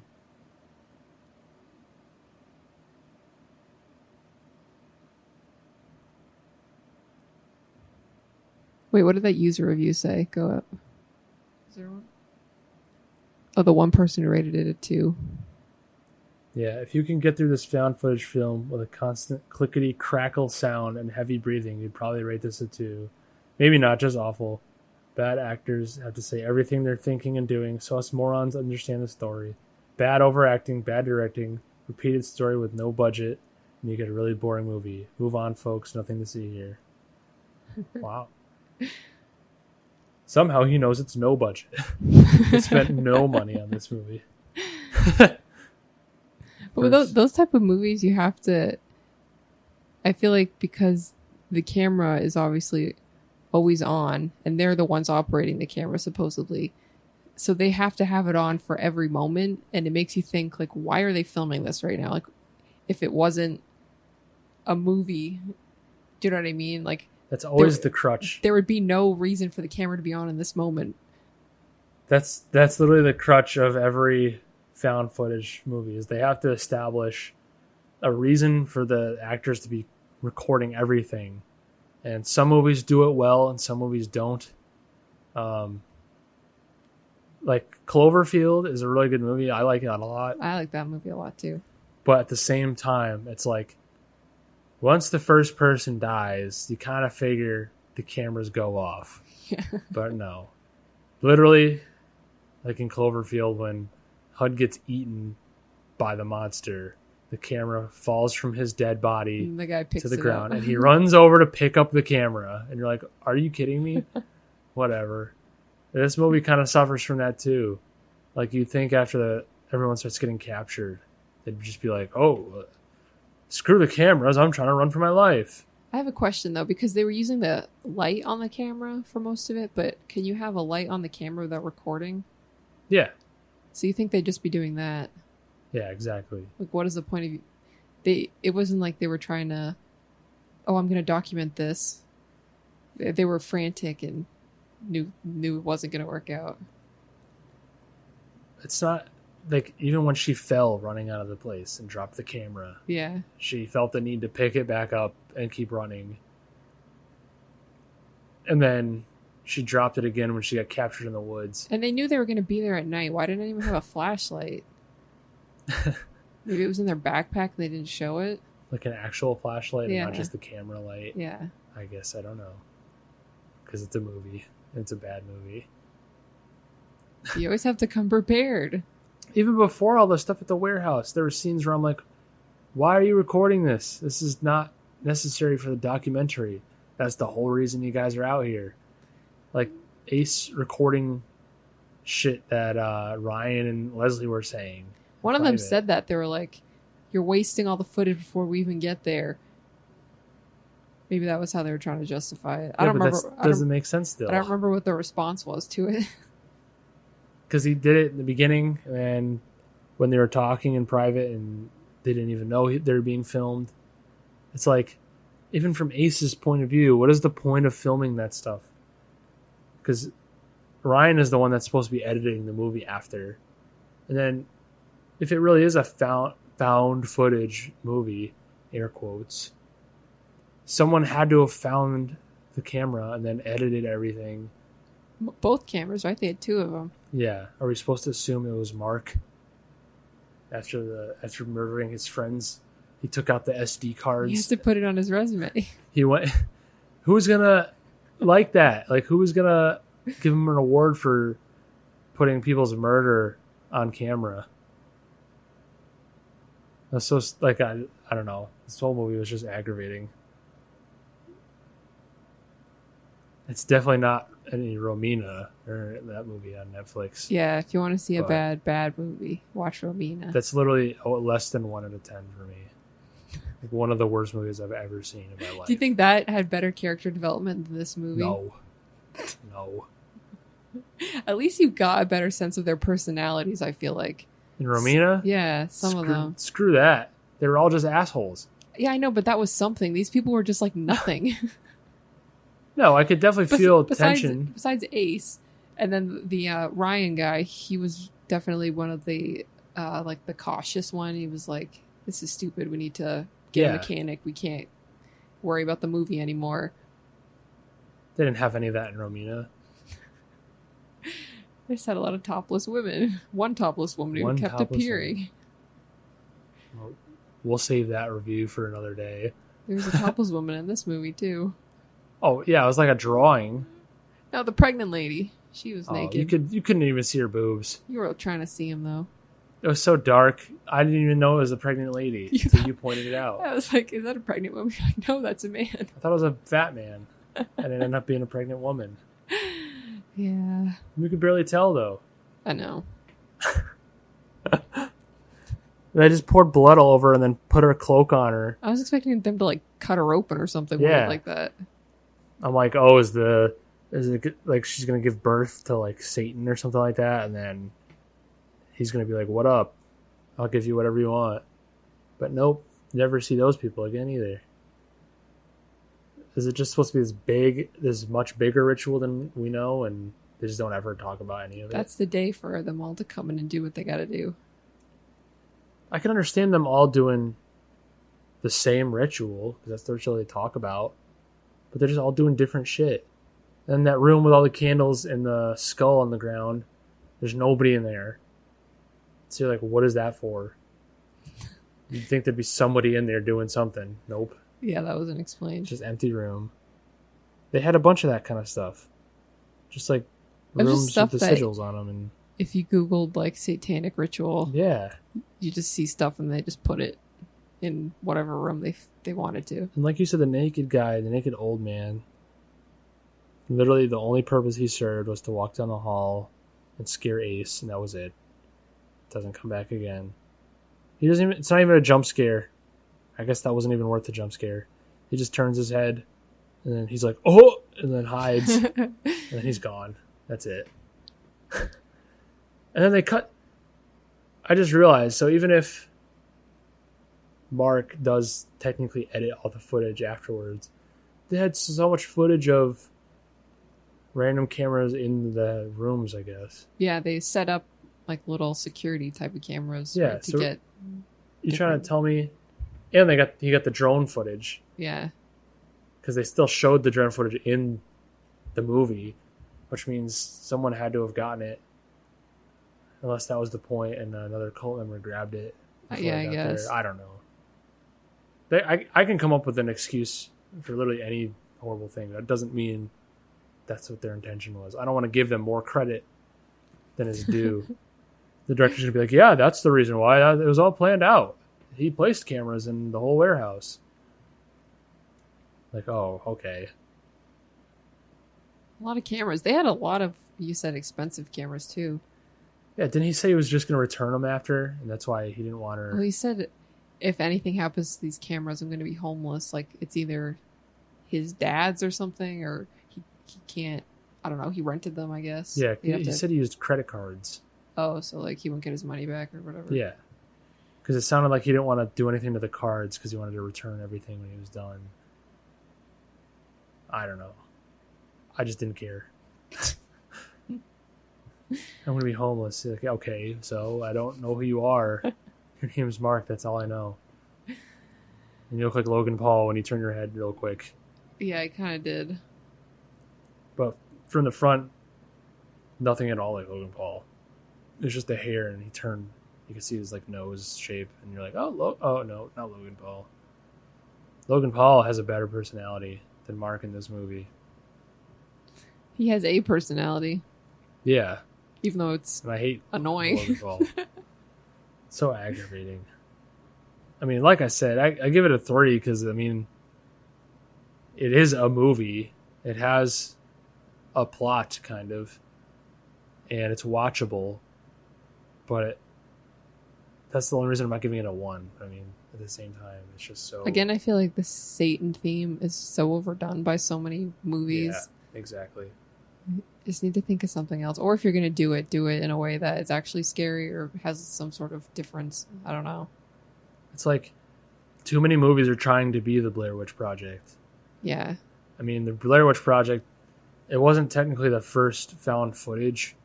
Wait, what did that user review say? Go up. Is there one? Oh, the one person who rated it a 2. Yeah, if you can get through this found footage film with a constant clickety crackle sound and heavy breathing, you'd probably rate this a 2. Maybe not, just awful. Bad actors have to say everything they're thinking and doing, so us morons understand the story. Bad overacting, bad directing, repeated story with no budget, and you get a really boring movie. Move on, folks. Nothing to see here. Wow. Somehow he knows it's no budget. They spent no money on this movie. But with those type of movies, you have to... I feel like because the camera is obviously always on, and they're the ones operating the camera, supposedly. So they have to have it on for every moment, and it makes you think, like, why are they filming this right now? Like, if it wasn't a movie, do you know what I mean? Like, that's always the crutch. There would be no reason for the camera to be on in this moment. That's literally the crutch of every found footage movie, is they have to establish a reason for the actors to be recording everything. And some movies do it well and some movies don't. Like Cloverfield is a really good movie. I like it a lot. I like that movie a lot too. But at the same time, it's like once the first person dies, you kind of figure the cameras go off. Yeah. But no. Literally, like in Cloverfield, when Hud gets eaten by the monster, the camera falls from his dead body And the guy picks to the it ground, up. and he runs over to pick up the camera. And you're like, are you kidding me? Whatever. This movie kind of suffers from that too. Like, you think after everyone starts getting captured, they'd just be like, oh, screw the cameras, I'm trying to run for my life. I have a question though, because they were using the light on the camera for most of it, but can you have a light on the camera without recording? Yeah. So you think they'd just be doing that? Yeah, exactly. Like, what is the point of it wasn't like they were trying to, oh, I'm going to document this. They were frantic and knew it wasn't going to work out. It's not like, even when she fell running out of the place and dropped the camera, Yeah. she felt the need to pick it back up and keep running. And then she dropped it again when she got captured in the woods. And they knew they were going to be there at night. Why didn't anyone have a flashlight? Maybe it was in their backpack and they didn't show it. Like an actual flashlight, Yeah. and not just the camera light. Yeah. I guess, I don't know. Because it's a movie. It's a bad movie. You always have to come prepared. Even before all the stuff at the warehouse, there were scenes where I'm like, why are you recording this? This is not necessary for the documentary. That's the whole reason you guys are out here. Like, Ace recording shit that Ryan and Leslie were saying. One of them Private. said that. They were like, you're wasting all the footage before we even get there. Maybe that was how they were trying to justify it. I don't remember. That doesn't make sense still. I don't remember what the response was to it. Because he did it in the beginning, and when they were talking in private and they didn't even know they were being filmed. It's like, even from Ace's point of view, what is the point of filming that stuff? Because Ryan is the one that's supposed to be editing the movie after. And then, if it really is a found footage movie, air quotes, someone had to have found the camera and then edited everything. Both cameras, right? They had 2 of them. Yeah. Are we supposed to assume it was Mark? After murdering his friends, he took out the SD cards. He has to put it on his resume. He went. Who's gonna like that? Like, who was gonna give him an award for putting people's murder on camera? That's so, like, I don't know. This whole movie was just aggravating. It's definitely not any Romina or that movie on Netflix. Yeah, if you want to see a But- bad movie, watch Romina. That's literally less than 1 out of 10 for me. Like, one of the worst movies I've ever seen in my life. Do you think that had better character development than this movie? No. No. At least you got a better sense of their personalities, I feel like. In Romina? Yeah, some of them. Screw that. They were all just assholes. Yeah, I know, but that was something. These people were just like nothing. No, I could definitely feel tension. Besides Ace, and then the Ryan guy, he was definitely one of the like the cautious one. He was like, "This is stupid. We need to get a mechanic. We can't worry about the movie anymore." They didn't have any of that in Romina. They just had a lot of topless women. One topless woman who kept appearing. Well, we'll save that review for another day. There was a topless woman in this movie too. Oh yeah, it was like a drawing. No, the pregnant lady. She was naked. You couldn't even see her boobs. You were trying to see him though. It was so dark. I didn't even know it was a pregnant lady until you pointed it out. I was like, "Is that a pregnant woman?" You're like, "No, that's a man." I thought it was a fat man, and it ended up being a pregnant woman. Yeah. You could barely tell though. I know. They just poured blood all over her and then put her cloak on her. I was expecting them to like cut her open or something weird like that. I'm like, oh, is it like she's gonna give birth to like Satan or something like that, and then he's gonna be like, "What up? I'll give you whatever you want." But nope, never see those people again either. Is it just supposed to be this much bigger ritual than we know, and they just don't ever talk about any of it? That's the day for them all to come in and do what they got to do. I can understand them all doing the same ritual, because that's the ritual they talk about, but they're just all doing different shit. And that room with all the candles and the skull on the ground, there's nobody in there. So you're like, what is that for? You'd think there'd be somebody in there doing something. Nope. Yeah, that wasn't explained. Just empty room. They had a bunch of that kind of stuff. Just like rooms with the sigils on them. And if you Googled like satanic ritual, yeah, you just see stuff and they just put it in whatever room they wanted to. And like you said, the naked guy, the naked old man, literally the only purpose he served was to walk down the hall and scare Ace, and that was it. Doesn't come back again. He doesn't even. It's not even a jump scare. I guess that wasn't even worth the jump scare. He just turns his head, and then he's like, "Oh!" and then hides, and then he's gone. That's it. And then they cut. I just realized, so even if Mark does technically edit all the footage afterwards, they had so much footage of random cameras in the rooms, I guess. Yeah, they set up like little security type of cameras. Yeah, right, to get. You trying to tell me? And he got the drone footage. Yeah. Because they still showed the drone footage in the movie, which means someone had to have gotten it. Unless that was the point and another cult member grabbed it. Yeah, I guess. There. I don't know. I can come up with an excuse for literally any horrible thing. That doesn't mean that's what their intention was. I don't want to give them more credit than is due. The director's going to be like, yeah, that's the reason why. It was all planned out. He placed cameras in the whole warehouse. Like, oh, okay. A lot of cameras. They had a lot of, you said, expensive cameras too. Yeah, didn't he say he was just going to return them after? And that's why he didn't want her... Well, he said, if anything happens to these cameras, I'm going to be homeless. Like, it's either his dad's or something, or he can't... I don't know. He rented them, I guess. Yeah, he said he used credit cards. Oh, so like he wouldn't get his money back or whatever. Yeah. Because it sounded like he didn't want to do anything to the cards because he wanted to return everything when he was done. I don't know. I just didn't care. I'm going to be homeless. Like, okay, so I don't know who you are. Your name's Mark. That's all I know. And you look like Logan Paul when you turn your head real quick. Yeah, I kind of did. But from the front, nothing at all like Logan Paul. It's just the hair, and he turned. You can see his like nose shape, and you're like, oh no, not Logan Paul. Logan Paul has a better personality than Mark in this movie. He has a personality. Yeah. Even though it's and I hate annoying. Logan Paul. So aggravating. I mean, like I said, I give it a 3 because, I mean, it is a movie. It has a plot, kind of. And it's watchable. But that's the only reason I'm not giving it a 1. I mean, at the same time, it's just so... Again, I feel like the Satan theme is so overdone by so many movies. Yeah, exactly. You just need to think of something else. Or if you're going to do it in a way that is actually scary or has some sort of difference. I don't know. It's like too many movies are trying to be the Blair Witch Project. Yeah. I mean, the Blair Witch Project, it wasn't technically the first found footage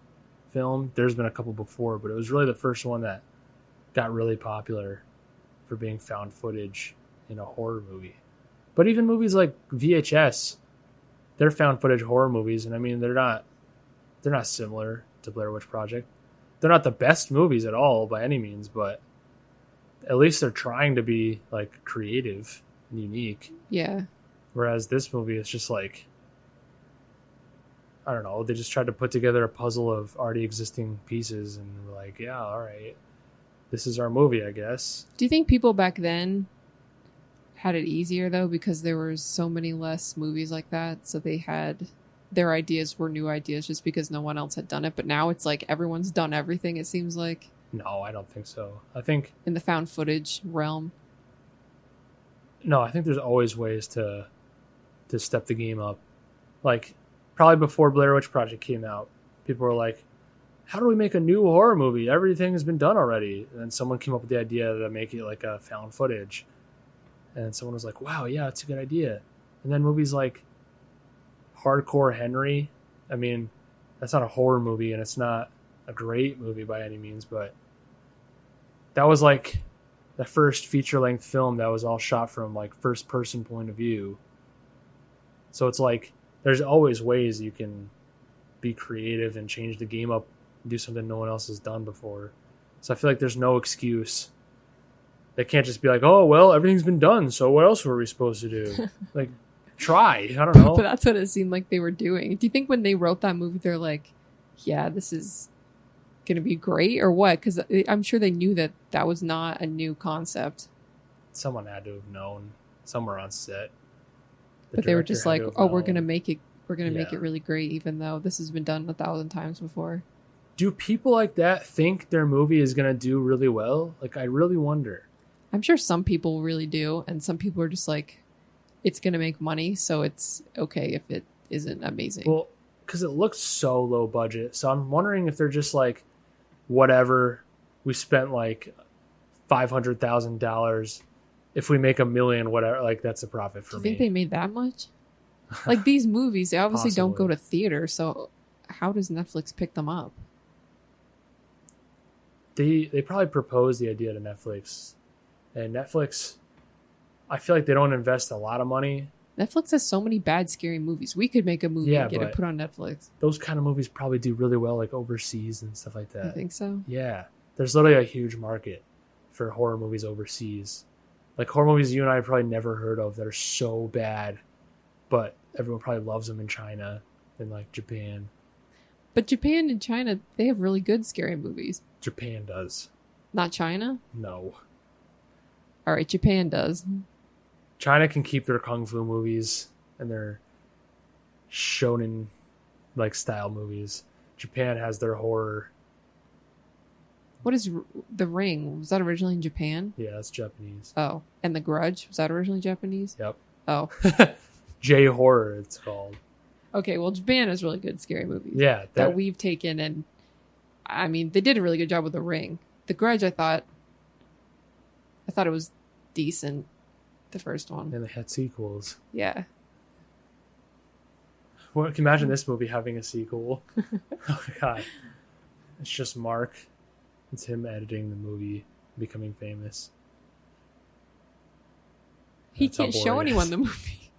film. There's been a couple before, but it was really the first one that got really popular for being found footage in a horror movie. But even movies like VHS, they're found footage horror movies, and I mean they're not similar to Blair Witch Project. They're not the best movies at all by any means, but at least they're trying to be like creative and unique. Yeah. Whereas this movie is just like, I don't know, they just tried to put together a puzzle of already existing pieces and were like, yeah, all right, this is our movie, I guess. Do you think people back then had it easier though, because there were so many less movies like that, so they had their ideas were new ideas just because no one else had done it? But now it's like everyone's done everything, it seems like. No, I don't think so. I think in the found footage realm. No, I think there's always ways to step the game up. Like probably before Blair Witch Project came out, people were like, how do we make a new horror movie? Everything has been done already. And then someone came up with the idea to make it like a found footage. And someone was like, wow, yeah, it's a good idea. And then movies like Hardcore Henry, I mean, that's not a horror movie and it's not a great movie by any means, but that was like the first feature-length film that was all shot from like first-person point of view. So it's like there's always ways you can be creative and change the game up and do something no one else has done before. So I feel like there's no excuse. They can't just be like, oh, well, everything's been done, so what else were we supposed to do? Like, try. I don't know. But that's what it seemed like they were doing. Do you think when they wrote that movie, they're like, yeah, this is going to be great, or what? Because I'm sure they knew that that was not a new concept. Someone had to have known somewhere on set. But they were just like, oh, we're going to make it. We're going to make it really great, even though this has been done 1,000 times before. Do people like that think their movie is going to do really well? Like, I really wonder. I'm sure some people really do, and some people are just like, it's going to make money, so it's okay if it isn't amazing. Well, because it looks so low budget. So I'm wondering if they're just like, whatever, we spent like $500,000. If we make $1 million, whatever, like that's a profit for me. Do you think they made that much? Like these movies, they obviously don't go to theater, so how does Netflix pick them up? They probably proposed the idea to Netflix. And Netflix, I feel like they don't invest a lot of money. Netflix has so many bad, scary movies. We could make a movie and get it put on Netflix. Those kind of movies probably do really well, like overseas and stuff like that. You think so? Yeah. There's literally a huge market for horror movies overseas. Like horror movies you and I have probably never heard of that are so bad, but everyone probably loves them in China and like Japan. But Japan and China, they have really good scary movies. Japan does. Not China? No. All right, Japan does. China can keep their kung fu movies and their shonen like style movies. Japan has their horror. What is The Ring? Was that originally in Japan? Yeah, that's Japanese. Oh, and The Grudge? Was that originally Japanese? Yep. Oh. J-horror, it's called. Okay, well, Japan has really good scary movies. Yeah. That we've taken, and I mean, they did a really good job with The Ring. The Grudge, I thought it was decent, the first one. And they had sequels. Yeah. Well, can you imagine this movie having a sequel? Oh my god. It's just Mark. It's him editing the movie, becoming famous. He can't show anyone the movie.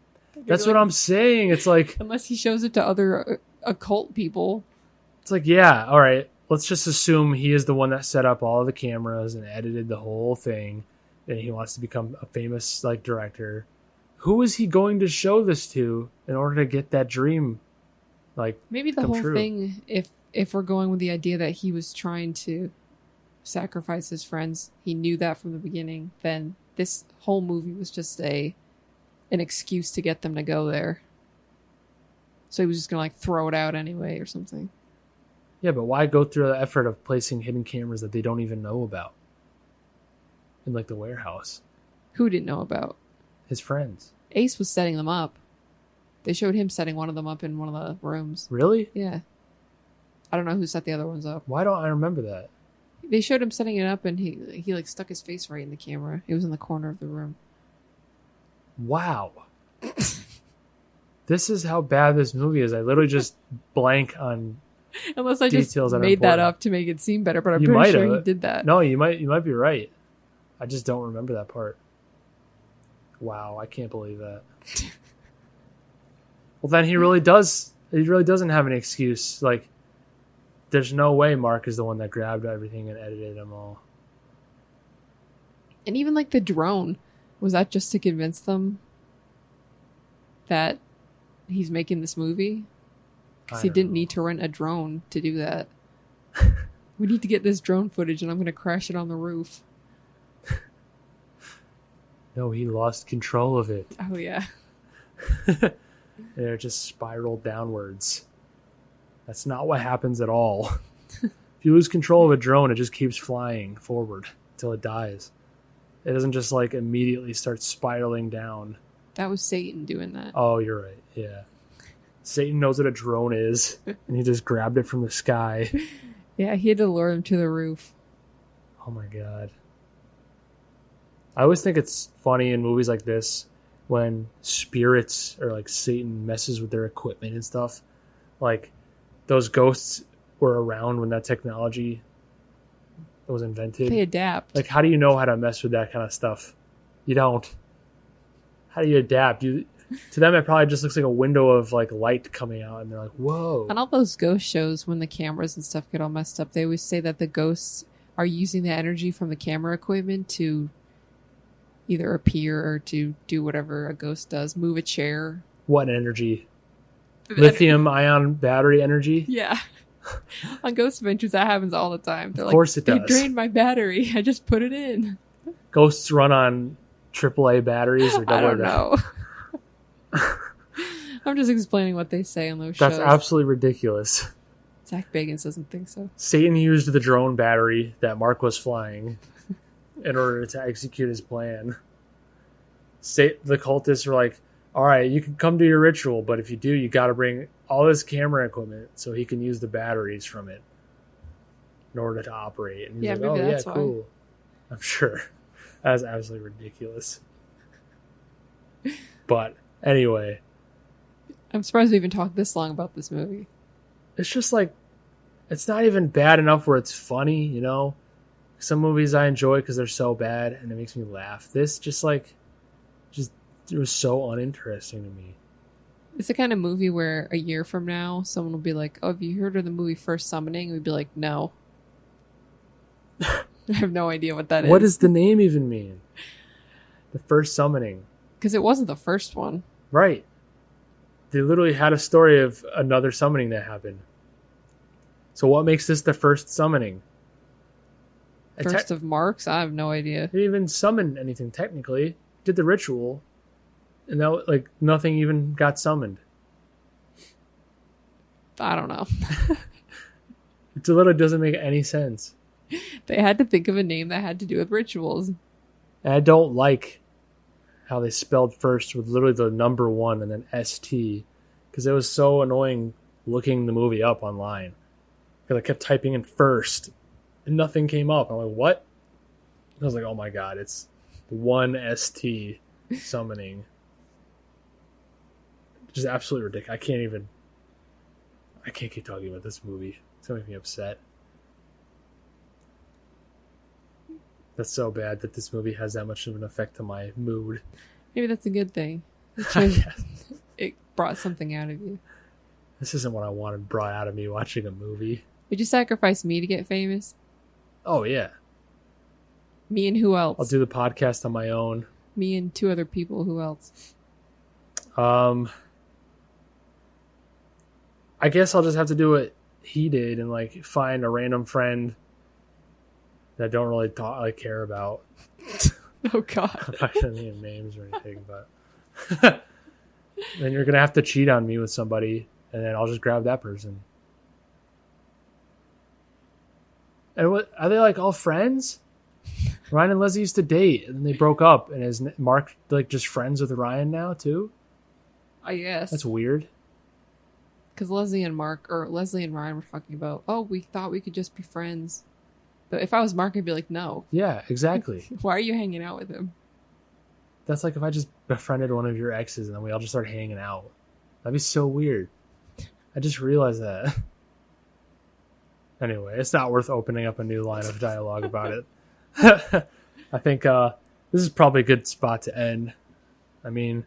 That's what I'm saying. It's like... Unless he shows it to other occult people. It's like, yeah, all right. Let's just assume he is the one that set up all of the cameras and edited the whole thing. And he wants to become a famous like director. Who is he going to show this to in order to get that dream? Like maybe the whole true? Thing, if we're going with the idea that he was trying to sacrifice his friends, he knew that from the beginning. Then this whole movie was just an excuse to get them to go there. So he was just gonna like throw it out anyway or something. Yeah, but why go through the effort of placing hidden cameras that they don't even know about? In like the warehouse. Who didn't know about? His friends. Ace was setting them up. They showed him setting one of them up in one of the rooms. Really? Yeah. I don't know who set the other ones up. Why don't I remember that? They showed him setting it up and he like stuck his face right in the camera. It was in the corner of the room. Wow. This is how bad this movie is. I literally just blank on. Unless I just Details that are made that important. up to make it seem better, but I'm You pretty might sure have. he did that. No, you might be right. I just don't remember that part. Wow, I can't believe that. Well, then he really does. He really doesn't have an excuse. Like, there's no way Mark is the one that grabbed everything and edited them all. And even like the drone, was that just to convince them that he's making this movie? Because he didn't need to rent a drone to do that. We need to get this drone footage and I'm going to crash it on the roof. No, he lost control of it. Oh, yeah. And it just spiraled downwards. That's not what happens at all. If you lose control of a drone, it just keeps flying forward until it dies. It doesn't just like immediately start spiraling down. That was Satan doing that. Oh, you're right. Yeah. Satan knows what a drone is, and he just grabbed it from the sky. Yeah, he had to lure him to the roof. Oh my god. I always think it's funny in movies like this when spirits or like Satan messes with their equipment and stuff. Like those ghosts were around when that technology was invented. They adapt. Like, how do you know how to mess with that kind of stuff? You don't. How do you adapt? To them, it probably just looks like a window of like light coming out, and they're like, "Whoa!" On all those ghost shows, when the cameras and stuff get all messed up, they always say that the ghosts are using the energy from the camera equipment to either appear or to do whatever a ghost does, move a chair. What energy? Lithium-ion battery energy? Yeah. On Ghost Adventures, that happens all the time. They're Of course it they does. drained my battery. I just put it in. Ghosts run on AAA batteries or I double don't know. I'm just explaining what they say on those That's shows. absolutely ridiculous. Zach Bagans doesn't think so. Satan used the drone battery that Mark was flying in order to execute his plan. The cultists were like, all right, you can come do your ritual, but if you do, you got to bring all this camera equipment so he can use the batteries from it in order to operate. And he's Yeah, like, maybe oh, that's yeah, why. cool. I'm sure. That's absolutely ridiculous. But anyway, I'm surprised we even talked this long about this movie. it's just like, it's not even bad enough where it's funny, you know? Some movies I enjoy because they're so bad and it makes me laugh. This just it was so uninteresting to me. It's the kind of movie where a year from now, someone will be like, oh, have you heard of the movie First Summoning? We'd be like, no. I have no idea what that is. What does the name even mean? The First Summoning. Because it wasn't the first one. Right. They literally had a story of another summoning that happened. So what makes this the first summoning? It First of Marks? I have no idea. didn't even summon anything technically. Did the ritual, and that like nothing even got summoned. I don't know. It literally doesn't make any sense. They had to think of a name that had to do with rituals. And I don't like how they spelled first with literally the number 1 and then ST, because it was so annoying looking the movie up online. Because I kept typing in first and nothing came up. I'm like, what? I was like, oh my god, it's 1ST summoning. Just absolutely ridiculous. I can't keep talking about this movie. It's gonna make me upset. That's so bad that this movie has that much of an effect on my mood. Maybe that's a good thing. It, I shows- guess. it brought something out of you. This isn't what I wanted brought out of me watching a movie. Would you sacrifice me to get famous? Oh yeah, Me and who else? I'll do the podcast on my own. Me and 2 other people. Who else? I guess I'll just have to do what he did and like find a random friend that I don't really care about. Oh, God. I'm not gonna name names or anything, but then you're gonna have to cheat on me with somebody, and then I'll just grab that person. And what are they like? All friends? Ryan and Leslie used to date, and then they broke up. And is Mark like just friends with Ryan now too? I guess. That's weird. Because Leslie and Ryan were talking about, oh, we thought we could just be friends. But if I was Mark, I'd be like, no. Yeah, exactly. Why are you hanging out with him? That's like if I just befriended one of your exes and then we all just start hanging out. That'd be so weird. I just realized that. Anyway, it's not worth opening up a new line of dialogue about it. I think this is probably a good spot to end. I mean,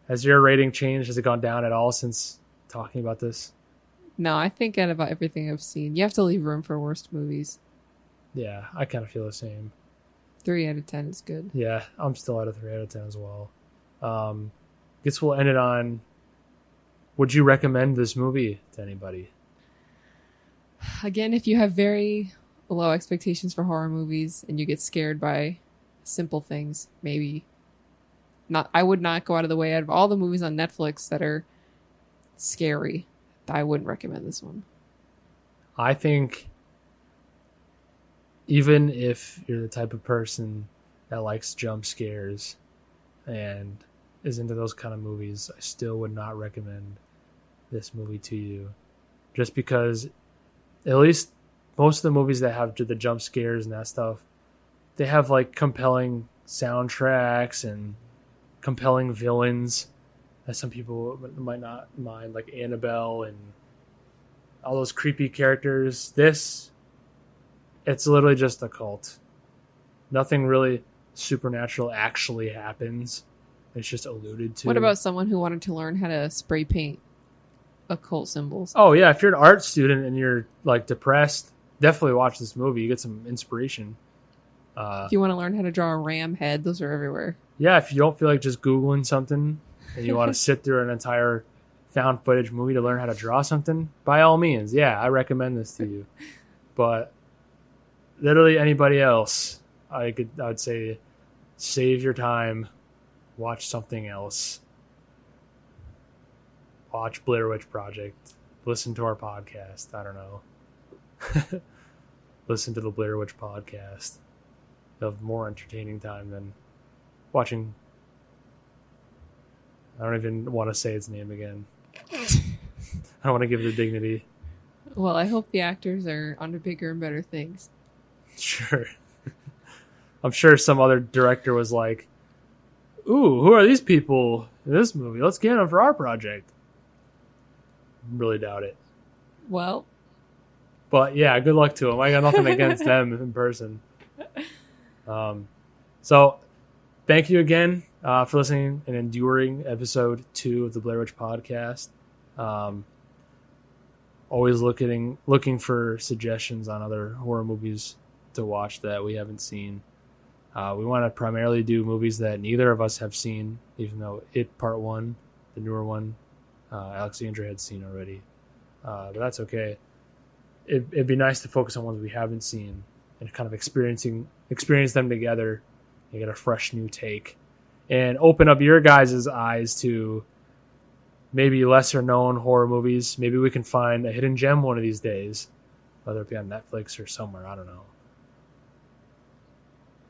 has your rating changed? Has it gone down at all since talking about this? No, I think out of everything I've seen, you have to leave room for worst movies. Yeah, I kind of feel the same. 3 out of 10 is good. Yeah, I'm still at a 3 out of 10 as well. Guess we'll end it on, would you recommend this movie to anybody? Again, if you have very low expectations for horror movies and you get scared by simple things, maybe not. I would not go out of the way. Out of all the movies on Netflix that are scary, I wouldn't recommend this one. I think even if you're the type of person that likes jump scares and is into those kind of movies, I still would not recommend this movie to you. Just because at least most of the movies that have the jump scares and that stuff, they have like compelling soundtracks and compelling villains that some people might not mind, like Annabelle and all those creepy characters. It's literally just a cult. Nothing really supernatural actually happens. It's just alluded to. What about someone who wanted to learn how to spray paint occult symbols? Oh yeah, if you're an art student and you're like depressed, definitely watch this movie. You get some inspiration. If you want to learn how to draw a ram head, those are everywhere. Yeah, if you don't feel like just Googling something and you want to sit through an entire found footage movie to learn how to draw something, by all means, yeah, I recommend this to you. But literally anybody else, I would say save your time, watch something else. Watch Blair Witch Project. Listen to our podcast. I don't know. Listen to the Blair Witch podcast. You'll have more entertaining time than watching. I don't even want to say its name again. I don't want to give it the dignity. Well, I hope the actors are onto bigger and better things. Sure. I'm sure some other director was like, ooh, who are these people in this movie? Let's get them for our project. Really doubt it. Well. But yeah, good luck to them. I got nothing against them in person. So thank you again for listening and enduring episode 2 of the Blair Witch podcast. Always looking for suggestions on other horror movies to watch that we haven't seen. We want to primarily do movies that neither of us have seen, even though It Part 1, the newer one, Alexandra had seen already. But that's okay. It'd be nice to focus on ones we haven't seen and kind of experience them together and get a fresh new take and open up your guys' eyes to maybe lesser known horror movies. Maybe we can find a hidden gem one of these days, whether it be on Netflix or somewhere. I don't know.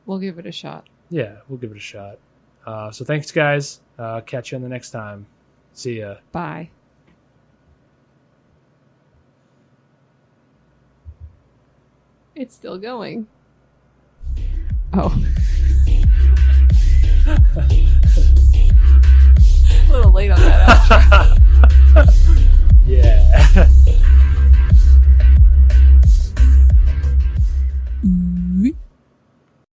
We'll give it a shot. Yeah, we'll give it a shot. So thanks, guys. Catch you on the next time. See ya. Bye. It's still going. Oh.